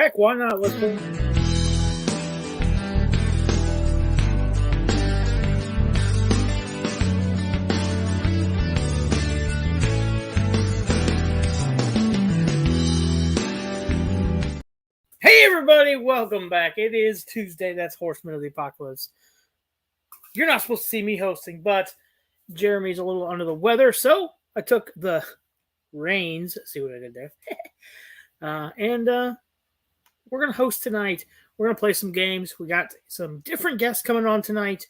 Heck, why not? Let's go. Hey everybody, welcome back. It is Tuesday. That's Horsemen of the Apocalypse. You're not supposed to see me hosting, but Jeremy's a little under the weather, so I took the reins. See what I did there? and we're going to host tonight. We're going to play some games. We got some different guests coming on tonight.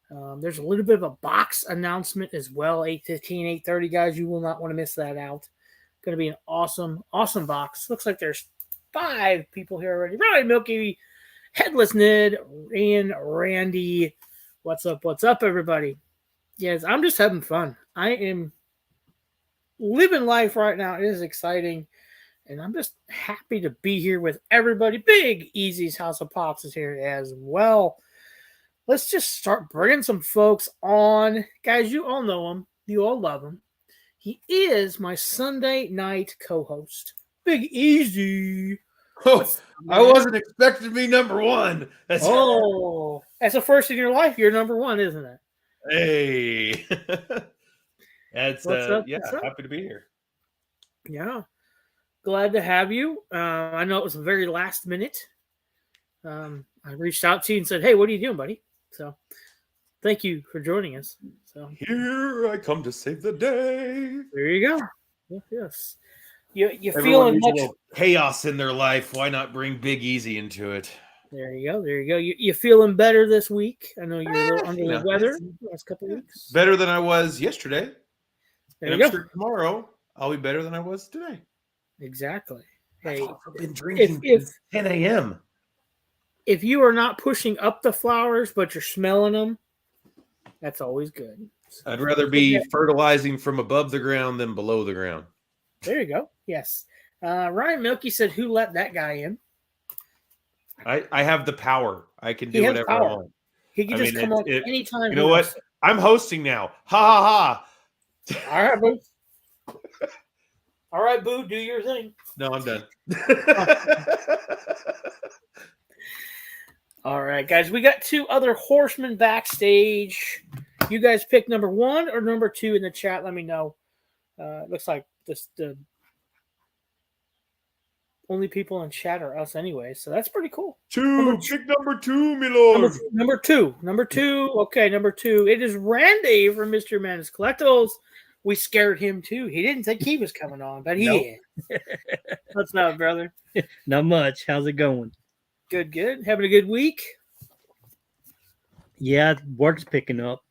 There's a little bit of a box announcement as well. 8:15, 8:30, guys. You will not want to miss that out. Going to be an awesome, awesome box. Looks like there's 5 people here already. Ronnie, Milky, Headless Ned, Ian, Randy. What's up, everybody? Yes, I'm just having fun. I am living life right now. It is exciting. And I'm just happy to be here with everybody. Big Easy's House of Pops is here as well. Let's just start bringing some folks on. Guys, you all know him. You all love him. He is my Sunday night co-host. Big Easy. Oh, I wasn't expecting to be number one. That's a first in your life. You're number one, isn't it? Hey. That's happy to be here. Yeah. Glad to have you. I know it was very last minute. I reached out to you and said, "Hey, what are you doing, buddy?" So, thank you for joining us. So here I come to save the day. There you go. Yes. You feeling much chaos in their life? Why not bring Big Easy into it? There you go. You feeling better this week? I know you're a little under the weather the last couple of weeks. Better than I was yesterday. There and I'm sure tomorrow I'll be better than I was today. Exactly. Hey, I've been drinking since 10 a.m. If you are not pushing up the flowers, but you're smelling them, that's always good. So, I'd rather be fertilizing from above the ground than below the ground. There you go. Yes. Ryan Milky said, "Who let that guy in?" I have the power. I can do whatever I want. He can just come on anytime. You know what? I'm hosting now. Ha ha ha. All right, boo. All right, boo. Do your thing. No, I'm done. All right, guys. We got 2 other horsemen backstage. You guys pick number 1 or number 2 in the chat. Let me know. It looks like the only people in chat are us anyway, so that's pretty cool. Pick number 2, my lord. Number 2. Okay, number 2. It is Randy from Mr. Man's Collectibles. We scared him too. He didn't think he was coming on, but he is. What's up, brother? Not much. How's it going? Good. Having a good week? Yeah, work's picking up.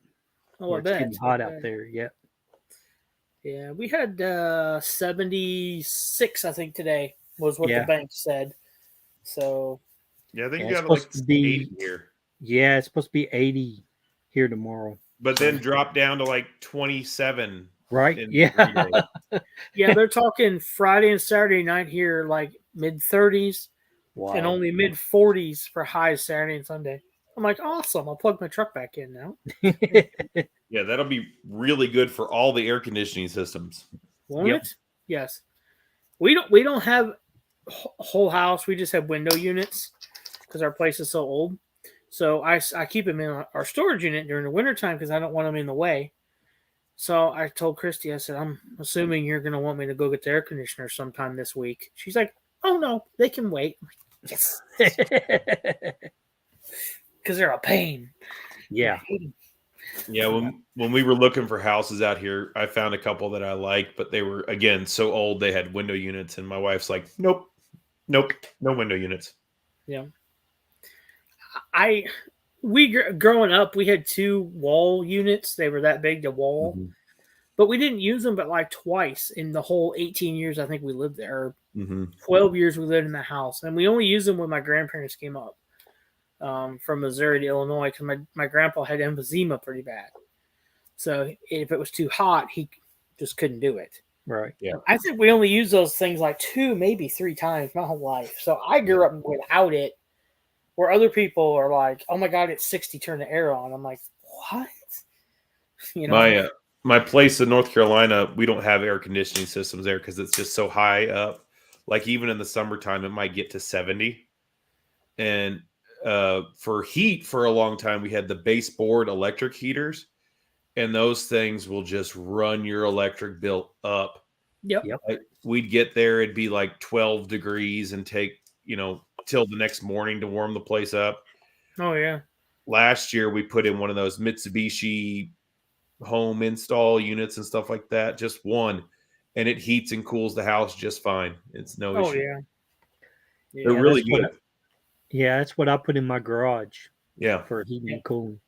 Oh, it's getting hot out there. Yeah. Yeah, we had 76, I think, today was what the bank said. So. Yeah, I think you got like 80 here. Yeah, it's supposed to be 80 here tomorrow. But then drop down to like 27. Right. Yeah. Yeah, they're talking Friday and Saturday night here, like mid-30s. Wow. And only mid-40s for highs Saturday and Sunday. I'm like, awesome. I'll plug my truck back in now. Yeah, that'll be really good for all the air conditioning systems. Won't it? Yes. We don't have whole house. We just have window units because our place is so old. So I keep them in our storage unit during the wintertime because I don't want them in the way. So I told Christy, I said, I'm assuming you're going to want me to go get the air conditioner sometime this week. She's like, oh, no, they can wait. I'm like, yes. Because they're a pain. Yeah. Yeah, when we were looking for houses out here, I found a couple that I liked, but they were, again, so old they had window units. And my wife's like, nope, no window units. Yeah. Growing up, we had 2 wall units. They were that big to wall, but we didn't use them but like twice in the whole 18 years I think we lived there. 12 years we lived in the house, and we only used them when my grandparents came up from Missouri to Illinois because my grandpa had emphysema pretty bad. So if it was too hot, he just couldn't do it. Right. Yeah. I think we only used those things like 2, maybe 3 times my whole life. So I grew up without it. Where other people are like, oh my God, it's 60, turn the air on. I'm like, what? You know, my place in North Carolina, we don't have air conditioning systems there because it's just so high up. Like even in the summertime, it might get to 70. And for heat, for a long time, we had the baseboard electric heaters, and those things will just run your electric bill up. Yep. Like, we'd get there, it'd be like 12 degrees and take, till the next morning to warm the place up. Oh, yeah. Last year, we put in one of those Mitsubishi home install units and stuff like that, just one, and it heats and cools the house just fine. It's no issue. Yeah. They're really good. That's what I put in my garage. Yeah. For heating and cooling.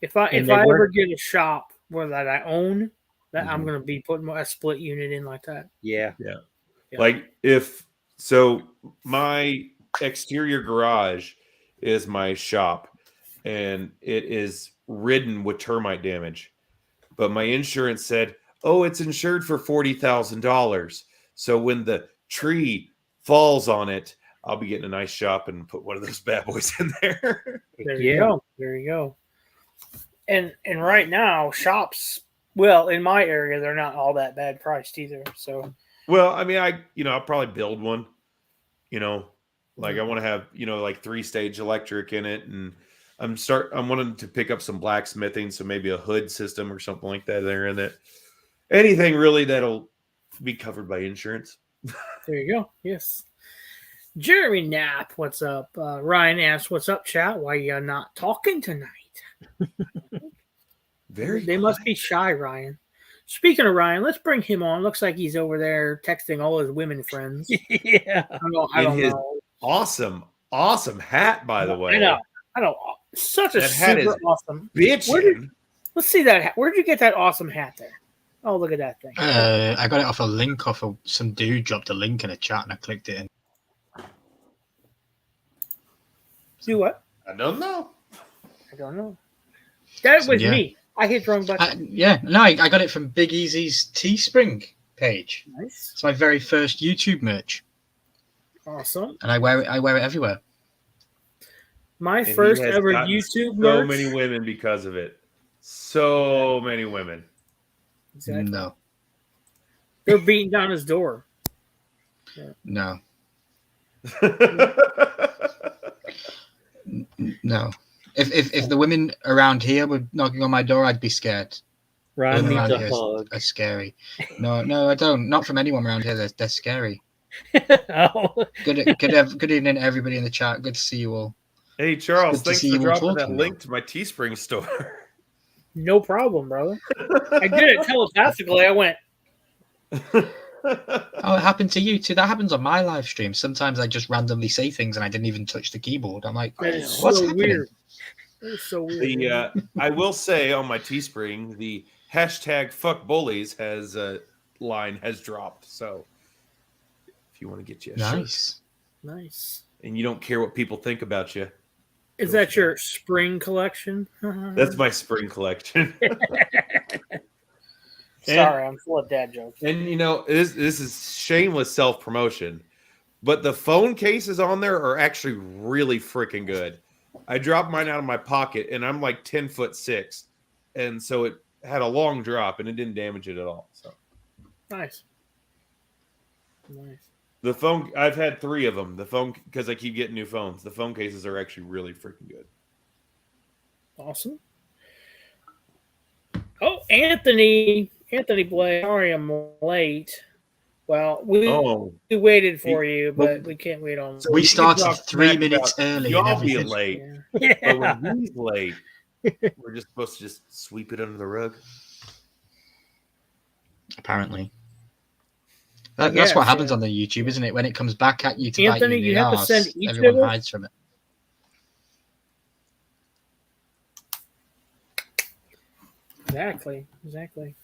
If I ever get a shop where that I own, that I'm going to be putting a split unit in like that. Yeah. Like my exterior garage is my shop, and it is ridden with termite damage. But my insurance said, "Oh, it's insured for $40,000. So when the tree falls on it, I'll be getting a nice shop and put one of those bad boys in there." There you go. There you go. And right now, shops, well, in my area, they're not all that bad priced either. So, well, I mean, I'll probably build one. Like I want to have like 3-stage electric in it, and I'm wanting to pick up some blacksmithing, so maybe a hood system or something like that there in it. Anything really that'll be covered by insurance. There you go. Yes. Jeremy Knapp, what's up? Ryan asks, "What's up, chat? Why you not talking tonight?" They must be shy, Ryan. Speaking of Ryan, let's bring him on. Looks like he's over there texting all his women friends. Yeah. I don't know. Awesome hat, by the way. I know. Such a super awesome bitch. Let's see that hat. Where'd you get that awesome hat there? Oh, look at that thing. I got it off a link off of some dude dropped a link in a chat and I clicked it in. Do what? I don't know. That was me. I hit the wrong button. I got it from Big Easy's Teespring page. Nice. It's my very first YouTube merch. Awesome. And I wear it everywhere. My first ever YouTube merch. So many women because of it. So many women. Exactly. No. They're beating down his door. Yeah. No. No. If the women around here were knocking on my door, I'd be scared. Ryan needs a hug. Are scary. No, I don't. Not from anyone around here. They're scary. Oh. Good evening, everybody in the chat. Good to see you all. Hey, Charles, thanks for dropping that link to my Teespring store. No problem, brother. I did it telepathically. I went. Oh, it happened to you too. That happens on my live stream. Sometimes I just randomly say things and I didn't even touch the keyboard. I'm like, what's happening? Weird. That is so weird. I will say on my Teespring, the hashtag fuck bullies line has dropped. So if you want to get you a shirt, nice, and you don't care what people think about you. Is that your spring collection? That's my spring collection. Sorry, I'm full of dad jokes. And this is shameless self-promotion, but the phone cases on there are actually really freaking good. I dropped mine out of my pocket, and I'm like 10'6", and so it had a long drop, and it didn't damage it at all. So nice. The phone, I've had 3 of them. The phone, because I keep getting new phones. The phone cases are actually really freaking good. Awesome. Oh, Anthony Blake, sorry I'm late. Well, we waited for you, but we can't wait on. We started 3 minutes early. Y'all be late. Yeah. But when he's late, we're just supposed to just sweep it under the rug. Apparently. That's what happens on the YouTube, isn't it? When it comes back at you to bite you in the have arse, to send each everyone of us? hides from it. Exactly.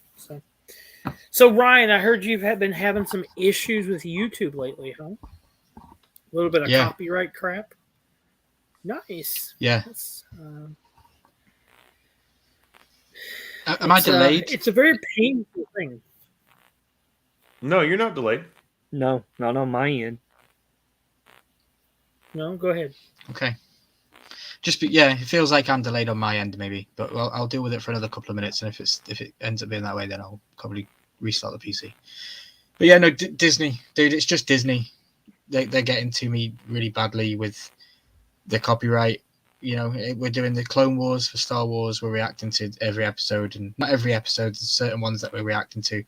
So Ryan, I heard you've been having some issues with YouTube lately, huh? A little bit of copyright crap. Nice. Yeah. Am I delayed? It's a very painful thing. No, you're not delayed. No, not on my end. No, go ahead. Okay. It feels like I'm delayed on my end, maybe, but I'll deal with it for another couple of minutes, and if it ends up being that way, then I'll probably restart the PC. But yeah, no, Disney, dude, it's just Disney. they're getting to me really badly with the copyright. You know, we're doing the Clone Wars for Star Wars. We're reacting to every episode, and not every episode. There's certain ones that we're reacting to,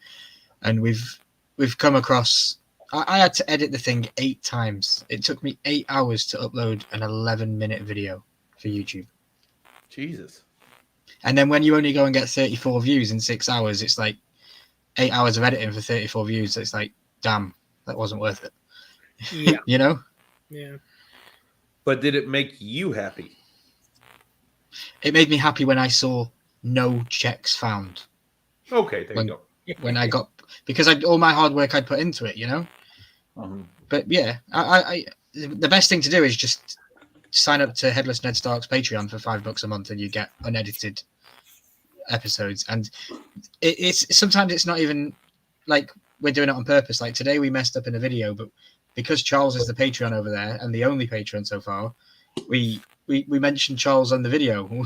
and we've come across. I had to edit the thing 8 times. It took me 8 hours to upload an 11-minute video for YouTube. Jesus. And then when you only go and get 34 views in 6 hours, it's like 8 hours of editing for 34 views. It's like, damn, that wasn't worth it. Yeah. You know? Yeah. But did it make you happy? It made me happy when I saw no checks found. Okay, there you go. When I got, because all my hard work I'd put into it, you know? But yeah, I the best thing to do is just sign up to Headless Ned Stark's Patreon for $5 a month and you get unedited episodes. And it's sometimes it's not even like we're doing it on purpose. Like today we messed up in a video, but because Charles is the Patreon over there and the only Patreon so far, we mentioned Charles on the video.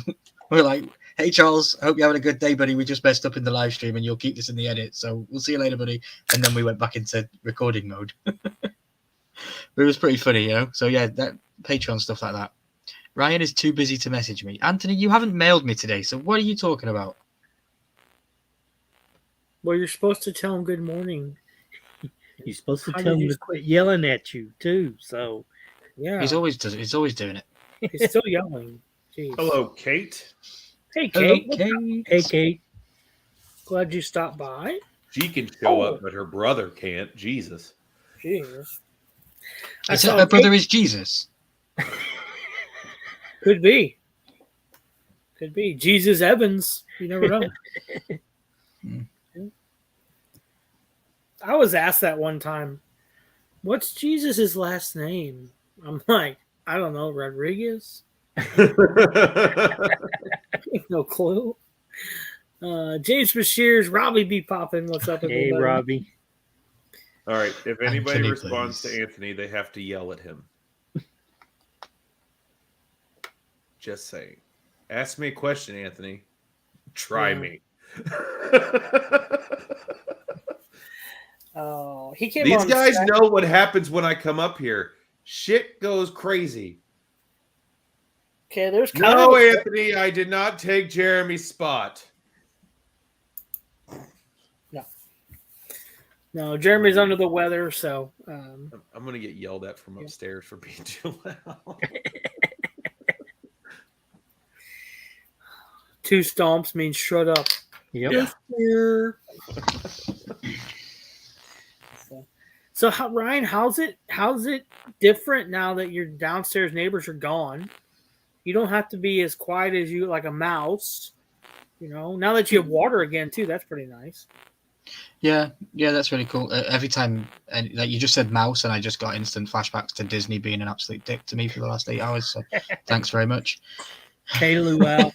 We're like, hey Charles, I hope you're having a good day, buddy. We just messed up in the live stream and you'll keep this in the edit. So we'll see you later, buddy. And then we went back into recording mode. But it was pretty funny, you know? So yeah, that Patreon stuff like that. Ryan is too busy to message me. Anthony, you haven't mailed me today, so what are you talking about? Well, you're supposed to tell him good morning. You're supposed to How tell did him you- to quit yelling at you too. So Yeah. He's always doing it. He's still yelling. Jeez. Hello, Kate. Hey, Hello, Kate. Kate. hey, Kate. Glad you stopped by. She can show Oh. up, but her brother can't. Jesus. Jeez. I Is saw that her brother Kate- is Jesus? Could be. Could be. Jesus Evans. You never know. Hmm. I was asked that one time. What's Jesus' last name? I'm like, I don't know, Rodriguez? No clue. James Bashir's Robbie be popping. What's up, Hey, everybody? Robbie. All right. If anybody Anthony, responds please. to Anthony, they have to yell at him. Just saying. Ask me a question, Anthony. Try Yeah. me. Oh, he came These on guys Sat- know what happens when I come up here. Shit goes crazy. Okay, there's No, Kyle. Anthony, I did not take Jeremy's spot. No, Jeremy's under the weather, so I'm going to get yelled at from upstairs for being too loud. 2 stomps means shut up. Yep. Yeah. Here. So how, Ryan, how's it different now that your downstairs neighbors are gone? You don't have to be as quiet as you like a mouse. You know, now that you have water again too, that's pretty nice. Yeah, that's really cool. Every time, and like you just said, mouse, and I just got instant flashbacks to Disney being an absolute dick to me for the last 8 hours. So, thanks very much. Hey, Luau.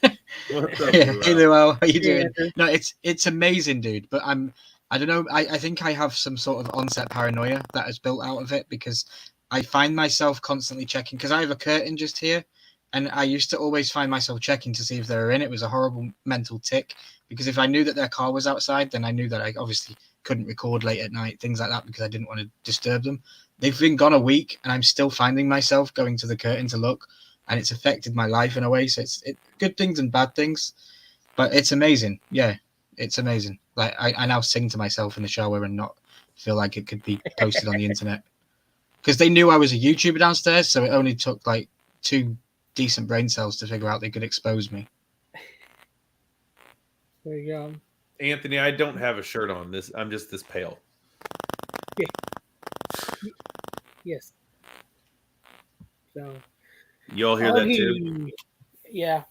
What's up, Yeah, Lou? hey Luau, how you doing? Yeah. No, it's amazing, dude. But I don't know. I think I have some sort of onset paranoia that has built out of it because I find myself constantly checking because I have a curtain just here, and I used to always find myself checking to see if they were in. It was a horrible mental tick because if I knew that their car was outside, then I knew that I obviously couldn't record late at night, things like that, because I didn't want to disturb them. They've been gone a week, and I'm still finding myself going to the curtain to look, and it's affected my life in a way. So it's good things and bad things, but it's amazing. Yeah, it's amazing. Like I now sing to myself in the shower and not feel like it could be posted on the internet because they knew I was a YouTuber downstairs, so it only took like 2 decent brain cells to figure out they could expose me. There you go. Anthony, I don't have a shirt on. This I'm just this pale. Yes. So You all hear that too? Yeah.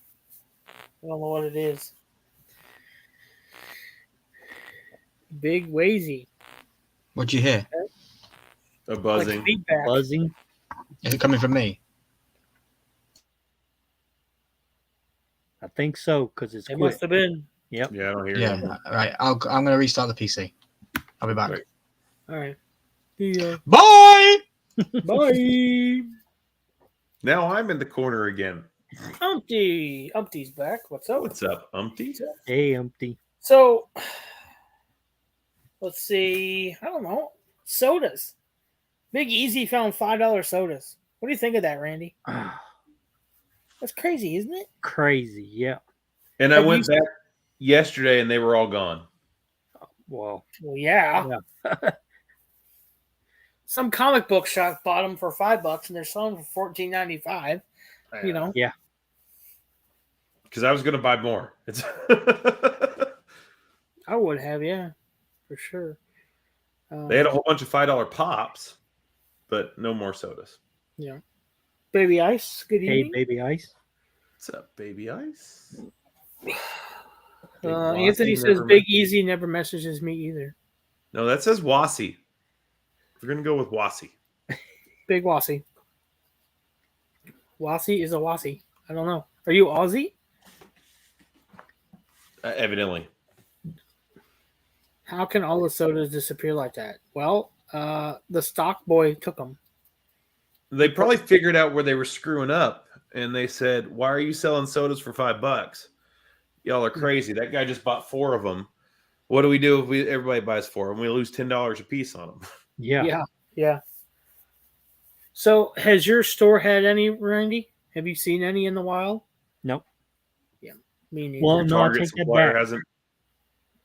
I don't know what it is. Big Wazy. What'd you hear? A Like buzzing. feedback. Buzzing. Is it coming from me? I think so, because it's It quick. must have been. Yep. Yeah, I don't hear Yeah. it. All right. I'm going to restart the PC. I'll be back. Right. All right. Yeah. Bye. Bye. Now I'm in the corner again. Umpty's back. What's up? What's up, Umpty? Hey, Empty. So, let's see. I don't know. Sodas. Big Easy found $5 sodas. What do you think of that, Randy? That's crazy, isn't it? Crazy, yeah. And I went back yesterday, and they were all gone. Well, yeah. Some comic book shop bought them for $5, and they're selling for $14.95. You know. Yeah. Because I was going to buy more. It's I would have, yeah, for sure. They had a whole bunch of $5 pops, but no more sodas. Yeah. Baby Ice, good evening. Hey, Baby Ice. What's up, Baby Ice? Anthony says Big Easy never messages me either. No, that says Wassy. We're going to go with Wassy. Big Wassy. Wassy is a Wassy. I don't know. Are you Aussie? Evidently. How can all the sodas disappear like that? Well, the stock boy took them. They probably figured out where they were screwing up, and they said, "Why are you selling sodas for $5? Y'all are crazy. That guy just bought 4 of them. What do we do if everybody buys 4 and we lose $10 a piece on them?" Yeah. So, has your store had any, Randy? Have you seen any in the wild? Nope. Yeah, me neither. Well, no, I Target take that supplier back. hasn't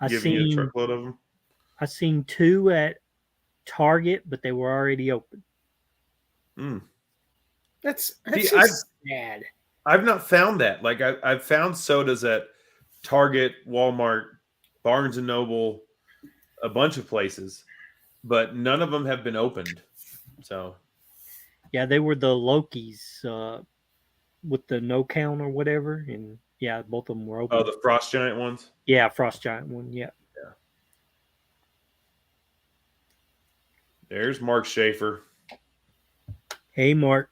I given you a seen truckload of them. I seen 2 at Target, but they were already open. That's See, just sad. I've not found that. Like I've found sodas at Target, Walmart, Barnes and Noble, a bunch of places, but none of them have been opened. So Yeah, they were the Lokis with the no count or whatever, and yeah, both of them were open. oh, the Frost Giant ones. Yeah, Frost Giant one. Yeah. There's Mark Schaefer. Hey, Mark.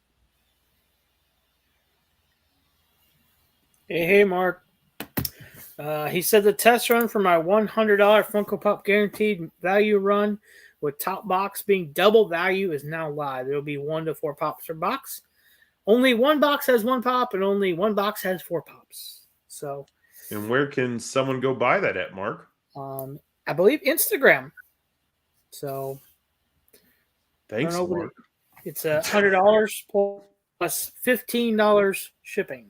Hey, Mark. He said the test run for my $100 Funko Pop guaranteed value run with top box being double value is now live. There will be 1 to 4 pops per box. Only one box has 1 pop, and only one box has 4 pops. So, And where can someone go buy that at, Mark? I believe Instagram. So, Thanks, Mark. It's $100 plus $15 shipping.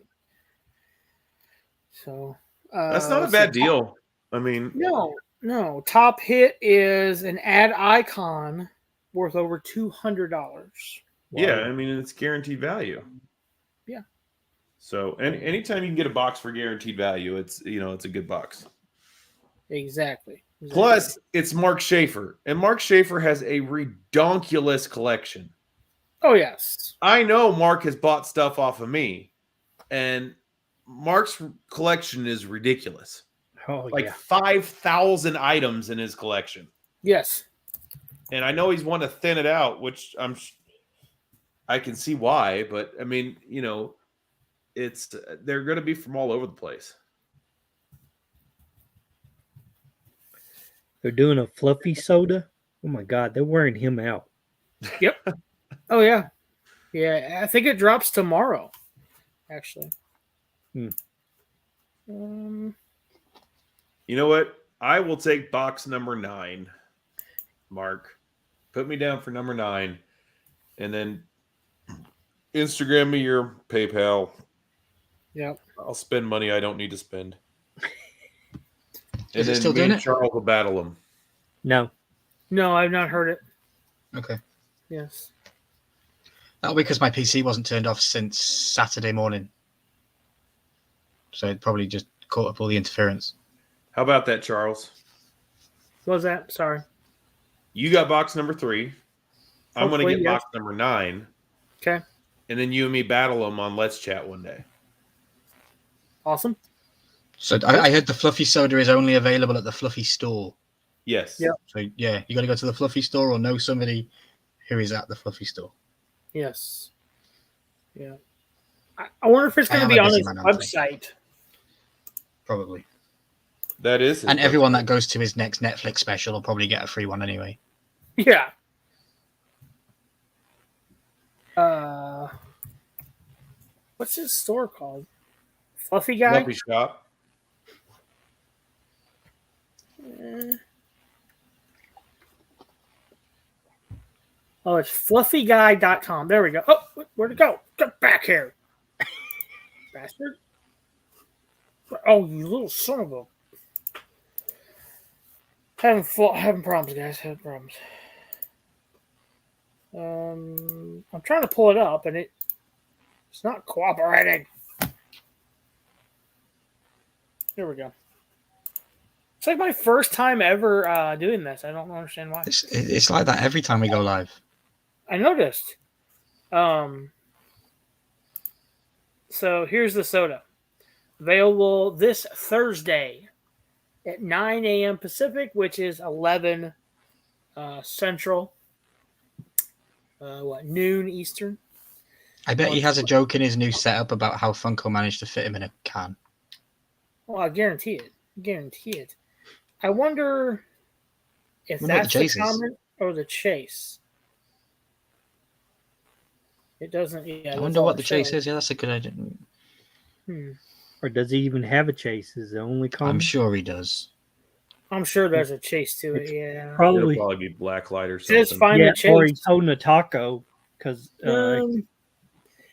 So That's not a bad deal. I mean, no. Top hit is an ad icon worth over $200. yeah, I mean it's guaranteed value. Yeah. So anytime you can get a box for guaranteed value, it's a good box. Exactly. Plus, it's Mark Schaefer, and Mark Schaefer has a redonkulous collection. Oh yes. I know Mark has bought stuff off of me, and Mark's collection is ridiculous. Oh, like yeah. 5,000 items in his collection. Yes. And I know he's wanting to thin it out, which I can see why, but I mean, they're going to be from all over the place. They're doing a fluffy soda. Oh my God, they're wearing him out. Yep. Oh yeah. Yeah, I think it drops tomorrow. Actually. You know what? I will take box number 9, Mark. Put me down for number 9, and then Instagram me your PayPal. Yep. I'll spend money I don't need to spend. Is and it still me doing and it? Charles will battle them. No. No, I've not heard it. Okay. Yes. That'll be because my PC wasn't turned off since Saturday morning. So it probably just caught up all the interference. How about that, Charles? What was that? Sorry. You got box number 3. I'm going to Hopefully, get yes. box number 9. Okay. And then you and me battle them on Let's Chat one day. Awesome. So I heard the Fluffy soda is only available at the Fluffy store. Yes. Yep. So yeah, you got to go to the Fluffy store or know somebody who is at the Fluffy store. Yes. Yeah. I wonder if it's going to am be a on busy his man, Anthony. website. Probably. That is. And everyone that goes to his next Netflix special will probably get a free one anyway. Yeah. What's his store called? Fluffy Guy? Fluffy Shop. Oh, it's fluffyguy.com. There we go. Oh, where'd it go? Get back here. Bastard. Oh, you little son of a... Having problems, guys. Having problems. I'm trying to pull it up, and it's not cooperating. Here we go. It's like my first time ever doing this. I don't understand why. It's like that every time we go live. I noticed. So here's the soda. Available this Thursday at 9 a.m. Pacific, which is 11 Central. Noon Eastern? I bet he has a joke in his new setup about how Funko managed to fit him in a can. Well, I guarantee it. Guarantee it. I wonder if Wonder what that's the the chase is. comment or the chase. It doesn't. Yeah, I that's wonder all what it the chase shows. is. Yeah, that's a good idea. Or does he even have a chase? Is the only comment? I'm sure he does. I'm sure there's a chase to it. It's Yeah. It'll Probably. probably be blacklight or Just something. find Yeah, the or chase. he's holding a taco because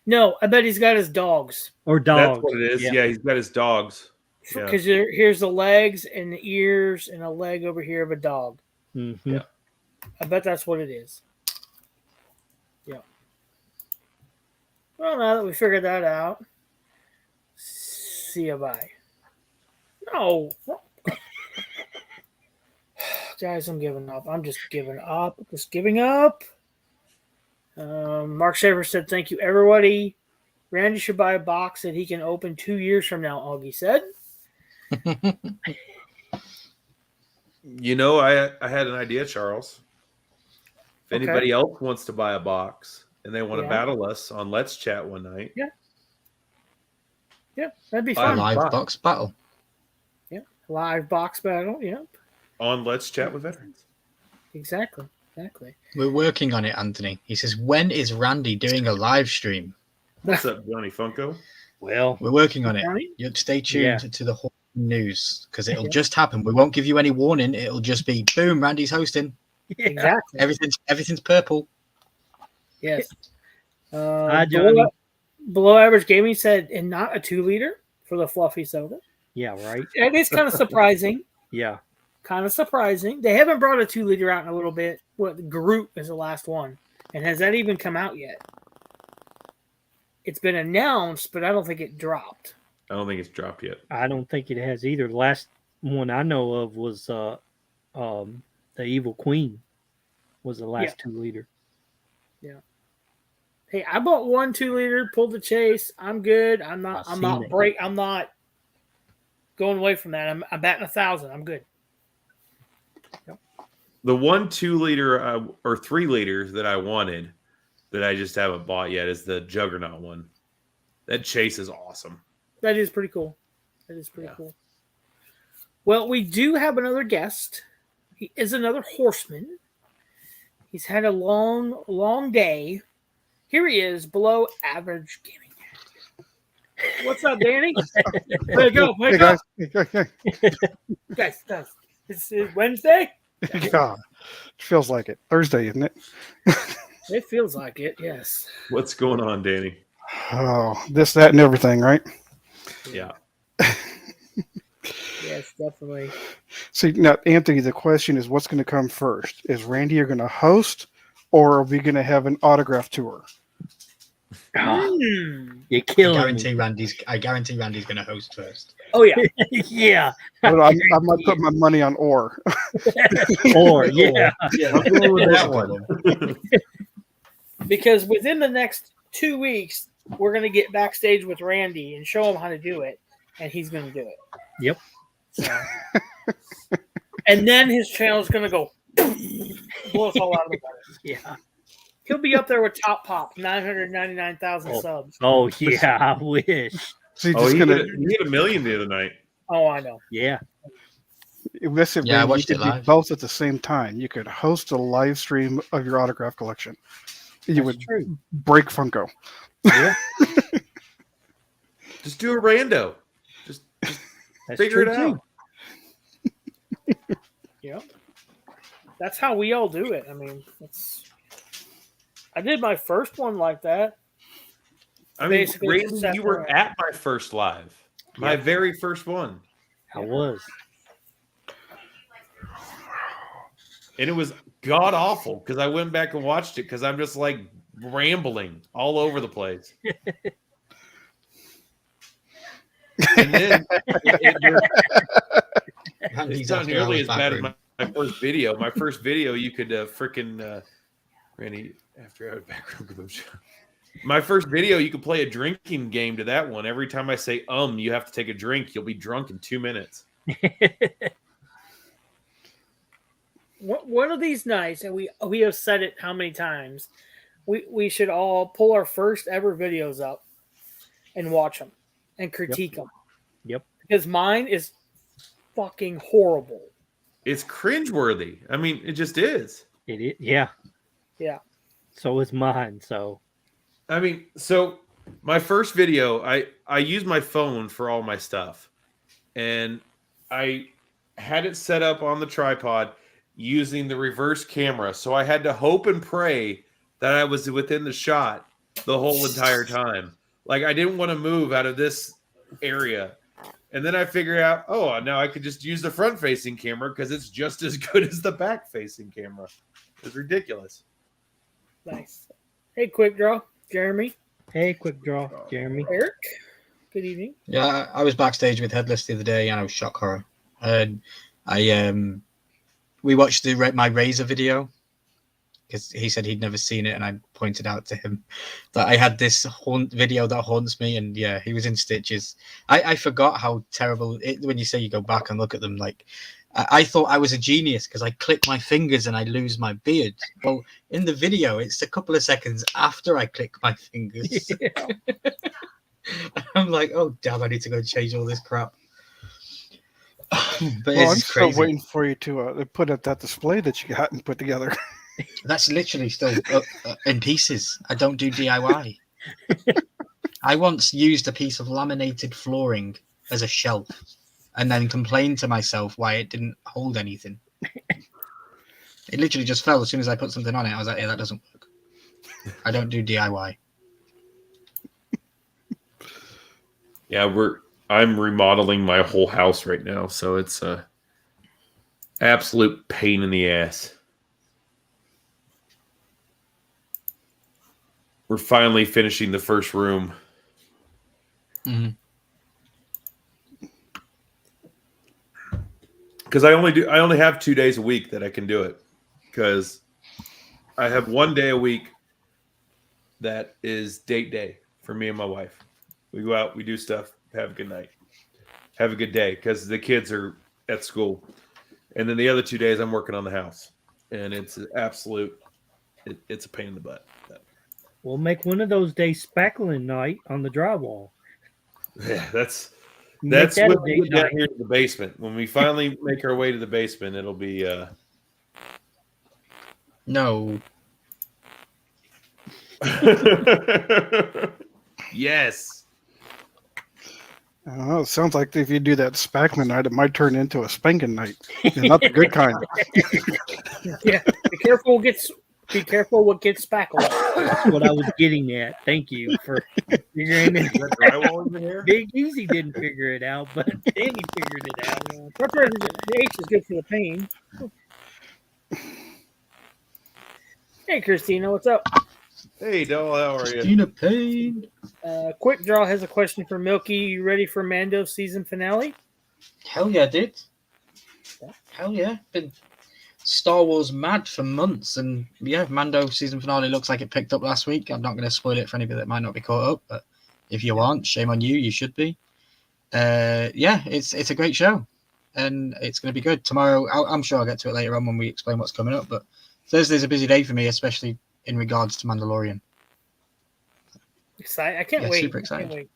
No, I bet he's got his dogs. or dogs. That's what it is. Yeah. Yeah, he's got his dogs. Yeah. Because here's the legs and the ears and a leg over here of a dog. Mhm. Yeah. I bet that's what it is. Yeah. Well, now that we figured that out, see you bye. No. Guys, I'm giving up. I'm just giving up. Just giving up. Mark Shaver said, thank you, everybody. Randy should buy a box that he can open 2 years from now, Augie said. You know, I had an idea, Charles. If Okay. anybody else wants to buy a box and they want to Yeah. battle us on Let's Chat one night, Yeah, that'd be Buy fun. a Live box. box battle. Yeah, live box battle. Yep, on Let's Chat with Veterans. exactly. We're working on it, Anthony. He says, when is Randy doing a live stream? What's up, Johnny Funko? Well, We're working on it. Johnny? You stay tuned Yeah. to the whole news because it'll Yeah. just happen. We won't give you any warning. It'll just be boom. Randy's hosting. yeah. Exactly. Everything's purple. Yes. Hi, Johnny. Below average gaming said, and not a 2-liter for the fluffy soda. Yeah, right. It is kind of surprising. Yeah. Kind of surprising. They haven't brought a 2-liter out in a little bit. What Groot is the last one, and has that even come out yet? It's been announced, but I don't think it dropped. I don't think it's dropped yet. I don't think it has either. The last one I know of was the Evil Queen was the last 2-liter. Hey, I bought 1 2-liter, pulled the chase. I'm good. I'm not I've going away from that. I'm batting 1,000. I'm good. The 1 2-liter or 3 liters that I wanted that I just haven't bought yet is the Juggernaut one. That chase is awesome. That is pretty cool. Cool. Well, we do have another guest. He is another horseman. He's had a long day. Here he is, below average gaming. What's up, Danny? Way to go. Hey guys. Guys. It's Wednesday? God, it feels like it. Thursday, isn't it? It feels like it, yes. What's going on, Danny? Oh, this, that, and everything, right? Yeah. Yes, definitely. See, now, Anthony, the question is what's going to come first? Is Randy going to host, or are we going to have an autograph tour? You're I killing me. guarantee Randy's going to host first. Oh, yeah. Yeah. But I might put my money on or. Or yeah. Yeah, I'm going with that one. Because within the next 2 weeks, we're going to get backstage with Randy and show him how to do it, and he's going to do it. Yep. So, and then his channel is going to go blow us all out of the water. Yeah. He'll be up there with Top Pop, 999,000 subs. Oh yeah, I wish. So you're Oh, just he gonna hit a million the other night. Oh, I know. Yeah. listen. Yeah, I Randy, watched you it could do live. both at the same time. You could host a live stream of your autograph collection. You That's would true. break Funko. Yeah. Just do a rando. Just That's figure true it too. out. Yeah. That's how we all do it. I mean, it's I did my first one like that. I mean, Basically, just Randy, sat you were around. at my first live, my very first one, I was. and it was god awful because I went back and watched it because I'm just like rambling all over the place. And then it's not nearly as bad as my first video. My first video, you could freaking Randy after I was back room. My first video, you could play a drinking game to that one. Every time I say you have to take a drink. You'll be drunk in 2 minutes. One of these nights, and we have said it how many times, we should all pull our first ever videos up and watch them and critique them. Yep. Because mine is fucking horrible. It's cringeworthy. I mean, it just is. It is. Yeah. Yeah. So is mine. So. I mean, so my first video, I use my phone for all my stuff, and I had it set up on the tripod using the reverse camera. So I had to hope and pray that I was within the shot the whole entire time. Like I didn't want to move out of this area. And then I figured out, now I could just use the front facing camera because it's just as good as the back facing camera. It's ridiculous. Nice. Hey, Quick Draw, Jeremy. Hey, Quick Draw, Jeremy. Eric. Good evening. Yeah, I was backstage with Headless the other day, and I was shock horror. And we watched my Razor video because he said he'd never seen it, and I pointed out to him that I had this video that haunts me, and yeah, he was in stitches. I forgot how terrible when you say you go back and look at them. Like I thought I was a genius because I click my fingers and I lose my beard. Well, in the video, it's a couple of seconds after I click my fingers. Yeah. I'm like, oh damn, I need to go change all this crap. But I'm it's still crazy. waiting for you to put up that display that you hadn't put together. That's literally still in pieces. I don't do DIY. I once used a piece of laminated flooring as a shelf and then complained to myself why it didn't hold anything. It literally just fell as soon as I put something on it. I was like, yeah, that doesn't work. I don't do DIY. Yeah, I'm remodeling my whole house right now, so it's a absolute pain in the ass. We're finally finishing the first room. Mm-hmm. Because I only have 2 days a week that I can do it. Because I have 1 day a week that is date day for me and my wife. We go out, we do stuff, have a good night, have a good day, because the kids are at school. And then the other 2 days I'm working on the house. And it's an absolute, it's a pain in the butt. We'll make one of those days spackling night on the drywall. Yeah, that's Make that when a we date get down night. here to the basement. When we finally make our way to the basement, it'll be No. Yes. I don't know. It sounds like if you do that spackman night, it might turn into a spanking night. And not the good kind. Yeah. Be careful what gets spackled. That's what I was getting at. Thank you for figuring it out. Drywall in here? Big Easy didn't figure it out, but Danny figured it out. The H is good for the pain. Hey, Christina, what's up? Hey, doll, how are you? Christina Payne. Quick Draw has a question for Milky. You ready for Mando's season finale? Hell yeah, dude. Hell yeah. Been Star Wars mad for months, and yeah, Mando season finale looks like it picked up last week. I'm not going to spoil it for anybody that might not be caught up, but if you aren't, shame on you. You should be. Yeah, it's a great show, and it's going to be good. Tomorrow, I'm sure I'll get to it later on when we explain what's coming up, but Thursday's a busy day for me, especially in regards to Mandalorian. Excited! I can't Yeah, wait. super I excited. can't wait.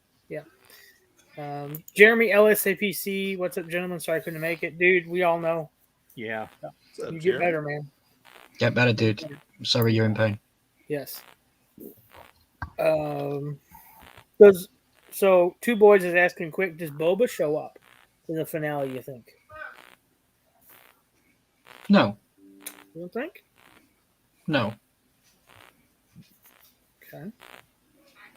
Yeah. Jeremy LSAPC, what's up, gentlemen? Sorry I couldn't make it, dude. We all know Yeah. What's up, you get Jeremy? better, man. Get better, dude. I'm sorry you're in pain. Yes. So Two Boys is asking quick, does Boba show up in the finale, you think? No, You don't think? no. Okay.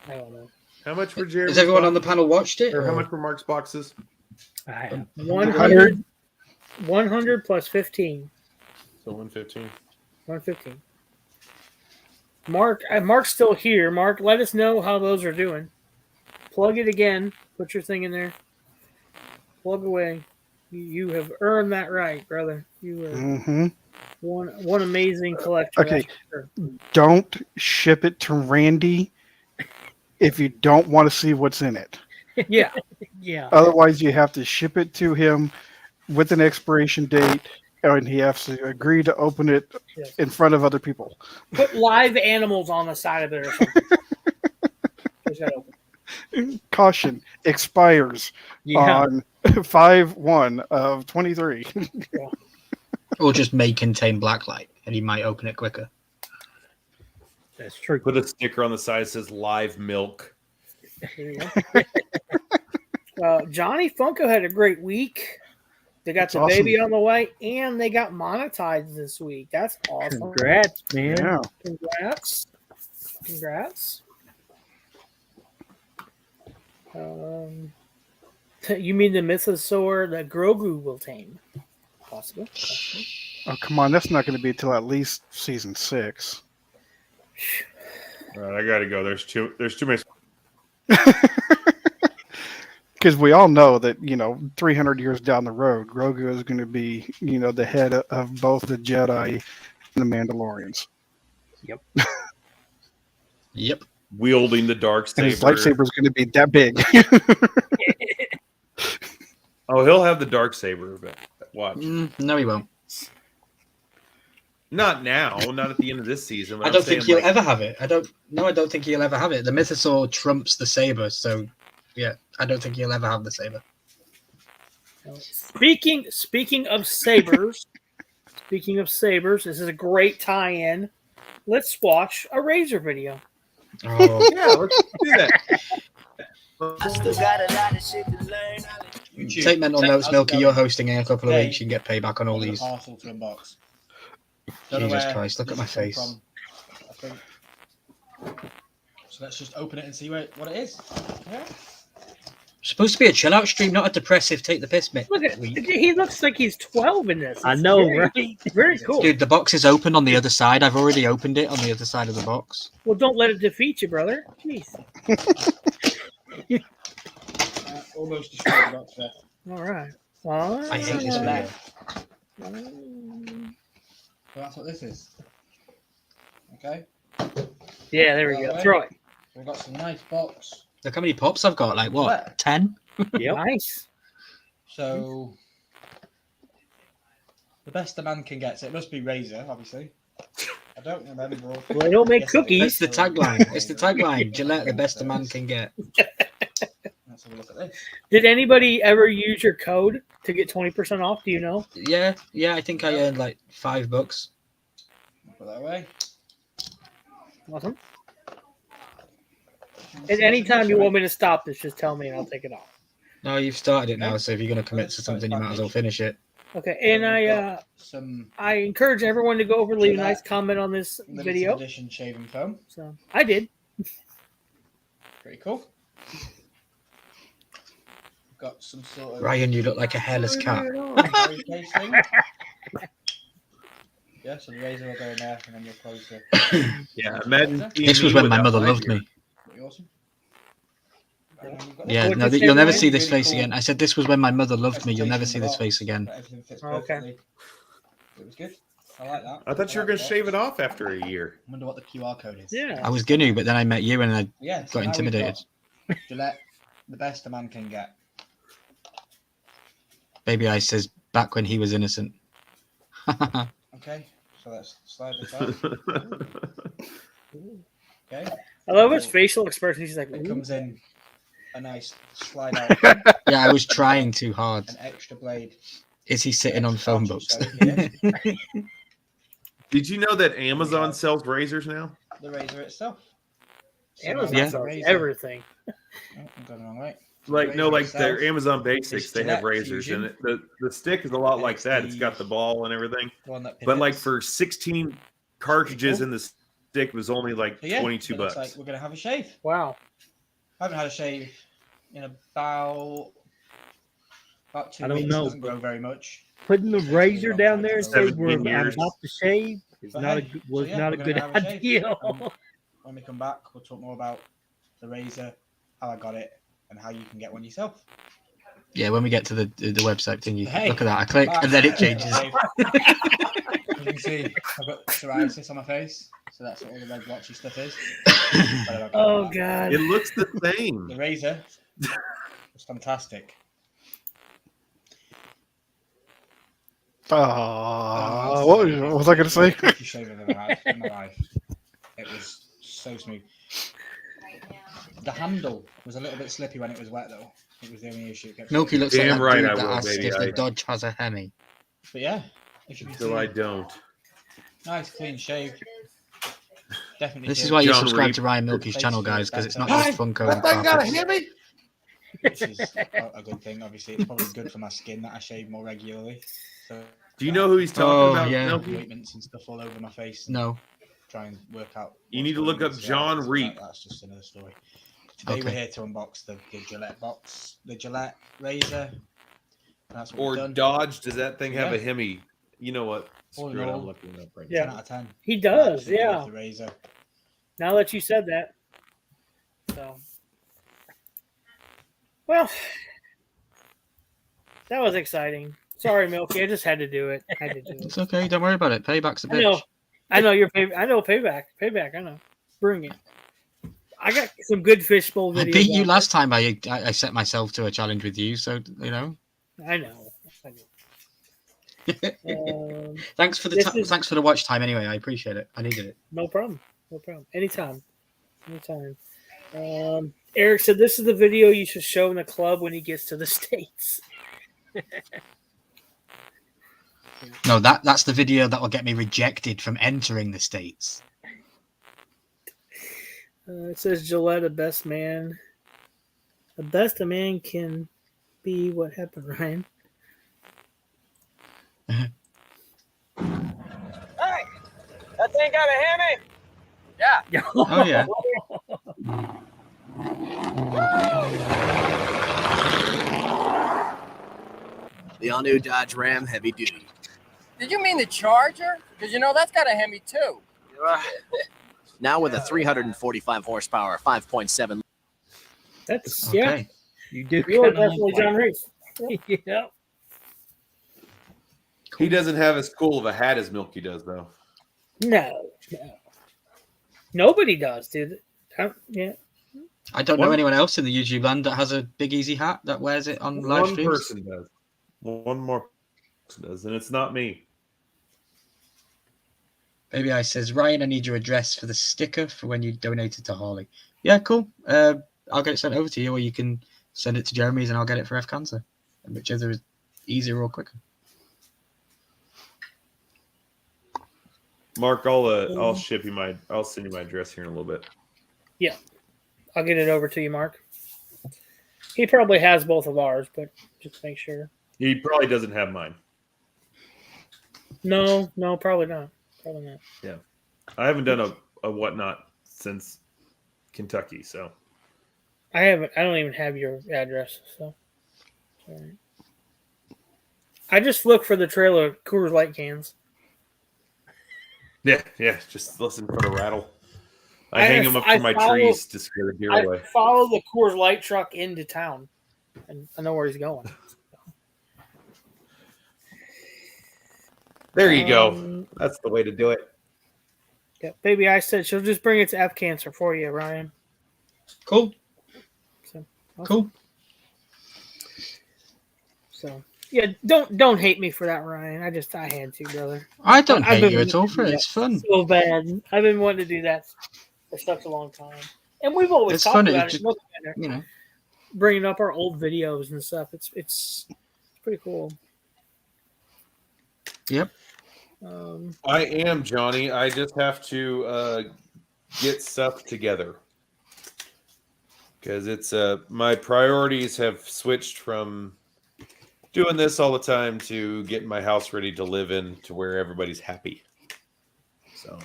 I don't know. How much for Jeremy? Has everyone on the panel watched it? Or how much for Mark's boxes? I have 100, 100 plus 15. So 115. 115. Mark's still here. Mark, let us know how those are doing. Plug it again. Put your thing in there. Plug away. You have earned that right, brother. You are one amazing collector. Okay. Sure. Don't ship it to Randy if you don't want to see what's in it. Yeah. yeah. Otherwise, you have to ship it to him with an expiration date, and he has to agree to open it Yes. in front of other people. Put live animals on the side of it or something. Just gotta open. Caution expires on 5/1 of 23. Or just may contain blacklight, and he might open it quicker. That's true. Put a sticker on the side that says live milk. There you go. Johnny Funko had a great week. They got That's the awesome. baby on the way, and they got monetized this week. That's awesome. Congrats, man. Yeah. Congrats. You mean the mythosaur that Grogu will tame? Possible. Oh, come on. That's not going to be until at least season 6. All right, I gotta go. There's too many. Because we all know that, 300 years down the road, Grogu is going to be, the head of both the Jedi and the Mandalorians. Yep. Wielding the dark And his saber. lightsaber is going to be that big. Oh, he'll have the dark saber. But watch. No, he won't. Not now. Not at the end of this season. but I I'm don't think saying, he'll ever have it. I don't think he'll ever have it. The mythosaur trumps the saber, so yeah, I don't think he'll ever have the saber. Speaking of sabers, this is a great tie-in. Let's watch a Razor video. Oh, Yeah, let's do that. I still got a lot of shit to learn. take mental notes, Milky. You're hosting in a couple of weeks. You can get payback on all these. Parcel to unbox. Jesus Christ, look at my face. I think. So let's just open it and see what it is. Yeah. Supposed to be a chill out stream, not a depressive take the piss bit. Look at week. he looks like he's 12 in this. I It's know, very, right? Very cool. Dude, the box is open on the other side. I've already opened it on the other side of the box. Well, don't let it defeat you, brother. Jeez. Almost destroyed the box there. All right. Well, I hate this video. So that's what this is. Okay. Yeah, there we go. Throw it. We've got some nice box. Look how many pops I've got. Like what? 10? Yep. Nice. So the best a man can get. So it must be Razor, obviously. I don't remember. Well, they don't make Yes, it is. cookies. It's the tagline. It's the tagline. Gillette, the best a man can get. Let's have a look at this. Did anybody ever use your code to get 20% off? Do you know? Yeah, I think I earned like $5. Put that away. Awesome. At any time you want me to stop this, just tell me and I'll take it off. No, you've started it now, so if you're going to commit to something, you might as well finish it. Okay, and Some I encourage everyone to go over, leave a nice comment on this limited video. edition shaving foam. So I did. Pretty cool. Got some sort of Ryan, you look like a hairless cat. carry case thing. Yeah, so the razor will go in there and then you'll close the. Yeah, imagine. This was when my mother loved me. Pretty awesome. Yeah, What no, did you you'll say, never Ryan? see this face again. I said this was when my mother loved me. You'll never see this face again. Everything fits Oh, okay. perfectly. It was good. I like that. I thought you were going to shave it off after a year. I wonder what the QR code is. Yeah. I was gonna, but then I met you and I Yeah. so got now we've intimidated. got Gillette, the best a man can get. Baby Ice says back when he was innocent. Okay, so let's slide this out. Okay, I love his facial expression. He's like, it "Ooh." comes in a nice slide out, Yeah, I was trying too hard. an extra blade. Is he sitting on phone books? So, yeah, Did you know that Amazon sells razors now? the razor itself. So Amazon Yeah. the sells razor- everything. Oh, I'm going the wrong way. Like no, razor like itself their Amazon Basics, is they have Gillette razors, Fusion. and the stick is a lot like It's that. It's got the- the ball and everything. The one that But like pivots. for 16 cartridges Cool. in this stick was only like So, yeah, 22 it looks bucks. like we're gonna have a shave. Wow. I haven't had a shave in about 2 I don't weeks. know, It doesn't but- grow very much. Putting the It takes me a razor long down time there to and grow say 17 I'm years. about to shave is But not hey, was so yeah, not a we're good gonna have a shave. idea. When we come back, we'll talk more about the razor, how I got it, and how you can get one yourself. Yeah, when we get to the website thing, you Hey, look at that. I click, back. and then it changes. As you can see, I've got psoriasis on my face, so that's what all the red blotchy stuff is. But I don't care Oh about that. God. It looks the The same. razor was fantastic. What was I going to say? Quickest shave I've ever had in my life. It was so smooth. The handle was a little bit slippy when it was wet, though. It was the only issue. It kept Milky slipping. looks like Damn that right dude I that will, has baby. stiff that Dodge has a Hemi. But yeah, as you can Until see, I don't. nice clean shave. Definitely. This is feels why you John subscribe Reed. to Ryan Milky's Face channel, feels guys, because it's not better. just Funko and carpets. which is a good thing. Obviously, it's probably good for my skin that I shave more regularly. So Do you know who he's talking Oh, about? yeah. Milky? ointments and stuff all over my face. And No. try and work out. You what's need to going look on up with John psoriasis, but Reed. That's just another story. Today we're Okay. here to unbox the Gillette box, the Gillette razor. That's what Or we've done. Dodge? Does that thing have a Yeah. Hemi? You know what? All in Screw it. all, I'm looking it up right Yeah. 10 out of 10. He does, Absolutely yeah. love the razor. Now that you said that. So well, that was exciting. Sorry, Milky. I just had to do it. I had to do it. It's okay. Don't worry about it. Payback's a I know. bitch. I know you're pay. I know payback. Payback. I know. Bring it. I got some good fishbowl videos. I beat you out last time. I set myself to a challenge with you, so you know. there. I know. Thanks for the This is- thanks for the watch time. Anyway, I appreciate it. I needed it. No problem. No problem. Anytime. Anytime. Eric said this is the video you should show in the club when he gets to the States. No, that's the video that will get me rejected from entering the States. It says Gillette, a best man. The best a man can be. What happened, Ryan? Hey, that thing got a Hemi? Yeah. Oh yeah. The all-new Dodge Ram Heavy Duty. Did you mean the Charger? Because, you know, that's got a Hemi, too. Now with a 345 horsepower, 5.7. That's yeah. Okay. You do. You're kinda definitely look John like- Reese. Yeah. He doesn't have as cool of a hat as Milky does, though. No. Nobody does, dude. Yeah. I don't know One- anyone else in the YouTube land that has a big easy hat that wears it on live One streams. person does. One more person does, and it's not me. Maybe I says, Ryan, I need your address for the sticker for when you donated to Harley. Yeah, cool. I'll get it sent over to you, or you can send it to Jeremy's and I'll get it for F Cancer. Whichever is easier or quicker. Mark, I'll ship you I'll send you my address here in a little bit. Yeah. I'll get it over to you, Mark. He probably has both of ours, but just make sure. He probably doesn't have mine. No, probably not. Probably not. Yeah. I haven't done a whatnot since Kentucky, so I don't even have your address, so sorry. I just look for the trailer Coors Light cans. yeah, just listen for the rattle. I hang them up to my follow- trees to scare the deer I away. follow the Coors Light truck into town, and I know where he's going. There you go. That's the way to do it. Yeah, baby, I said she'll just bring it to F Cancer for you, Ryan. Cool. So, Cool. So yeah, don't hate me for that, Ryan. I had to, brother. I don't I've hate been you at all wanting for to it. do It's that fun. So bad. I've been wanting to do that for such a long time, and we've always It's talked fun, about it's it. just- Looking at it, You know. bringing up our old videos and stuff. It's pretty cool. Yep. I am Johnny. I just have to get stuff together because it's my priorities have switched from doing this all the time to getting my house ready to live in to where everybody's happy. So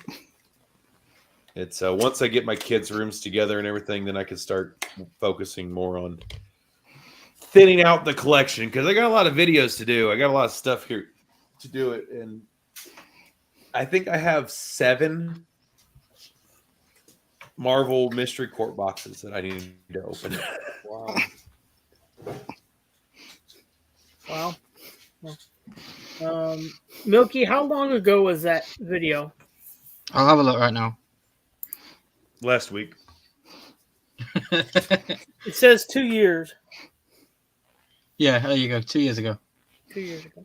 It's once I get my kids' rooms together and everything, then I can start focusing more on thinning out the collection because I got a lot of videos to do. I got a lot of stuff here to do it, and I think I have 7 Marvel Mystery Court boxes that I need to open. Wow. Wow. Milky, how long ago was that video? I'll have a look right now. Last week. It says 2 years. Yeah, there you go. 2 years ago. 2 years ago.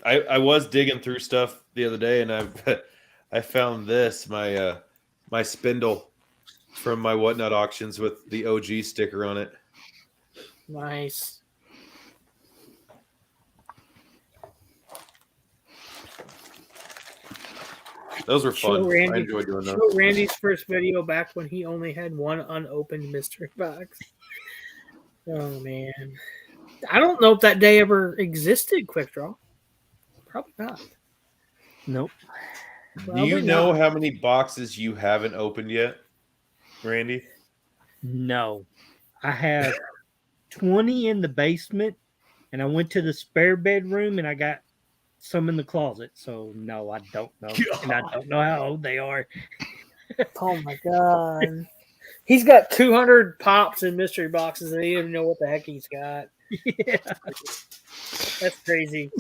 I was digging through stuff the other day, and I found this my spindle from my Whatnot auctions with the OG sticker on it. Nice. Those were fun. Show Randy, I enjoyed doing those. show Randy's first video back when he only had one unopened mystery box. Oh man, I don't know if that day ever existed. Quick Draw, probably not. Nope. Do you know how many boxes you haven't opened yet, Randy? No. I have 20 in the basement, and I went to the spare bedroom, and I got some in the closet. So, no, I don't know. And I don't know how old they are. Oh, my God. He's got 200 pops in mystery boxes, and he doesn't even know what the heck he's got. Yeah. That's crazy.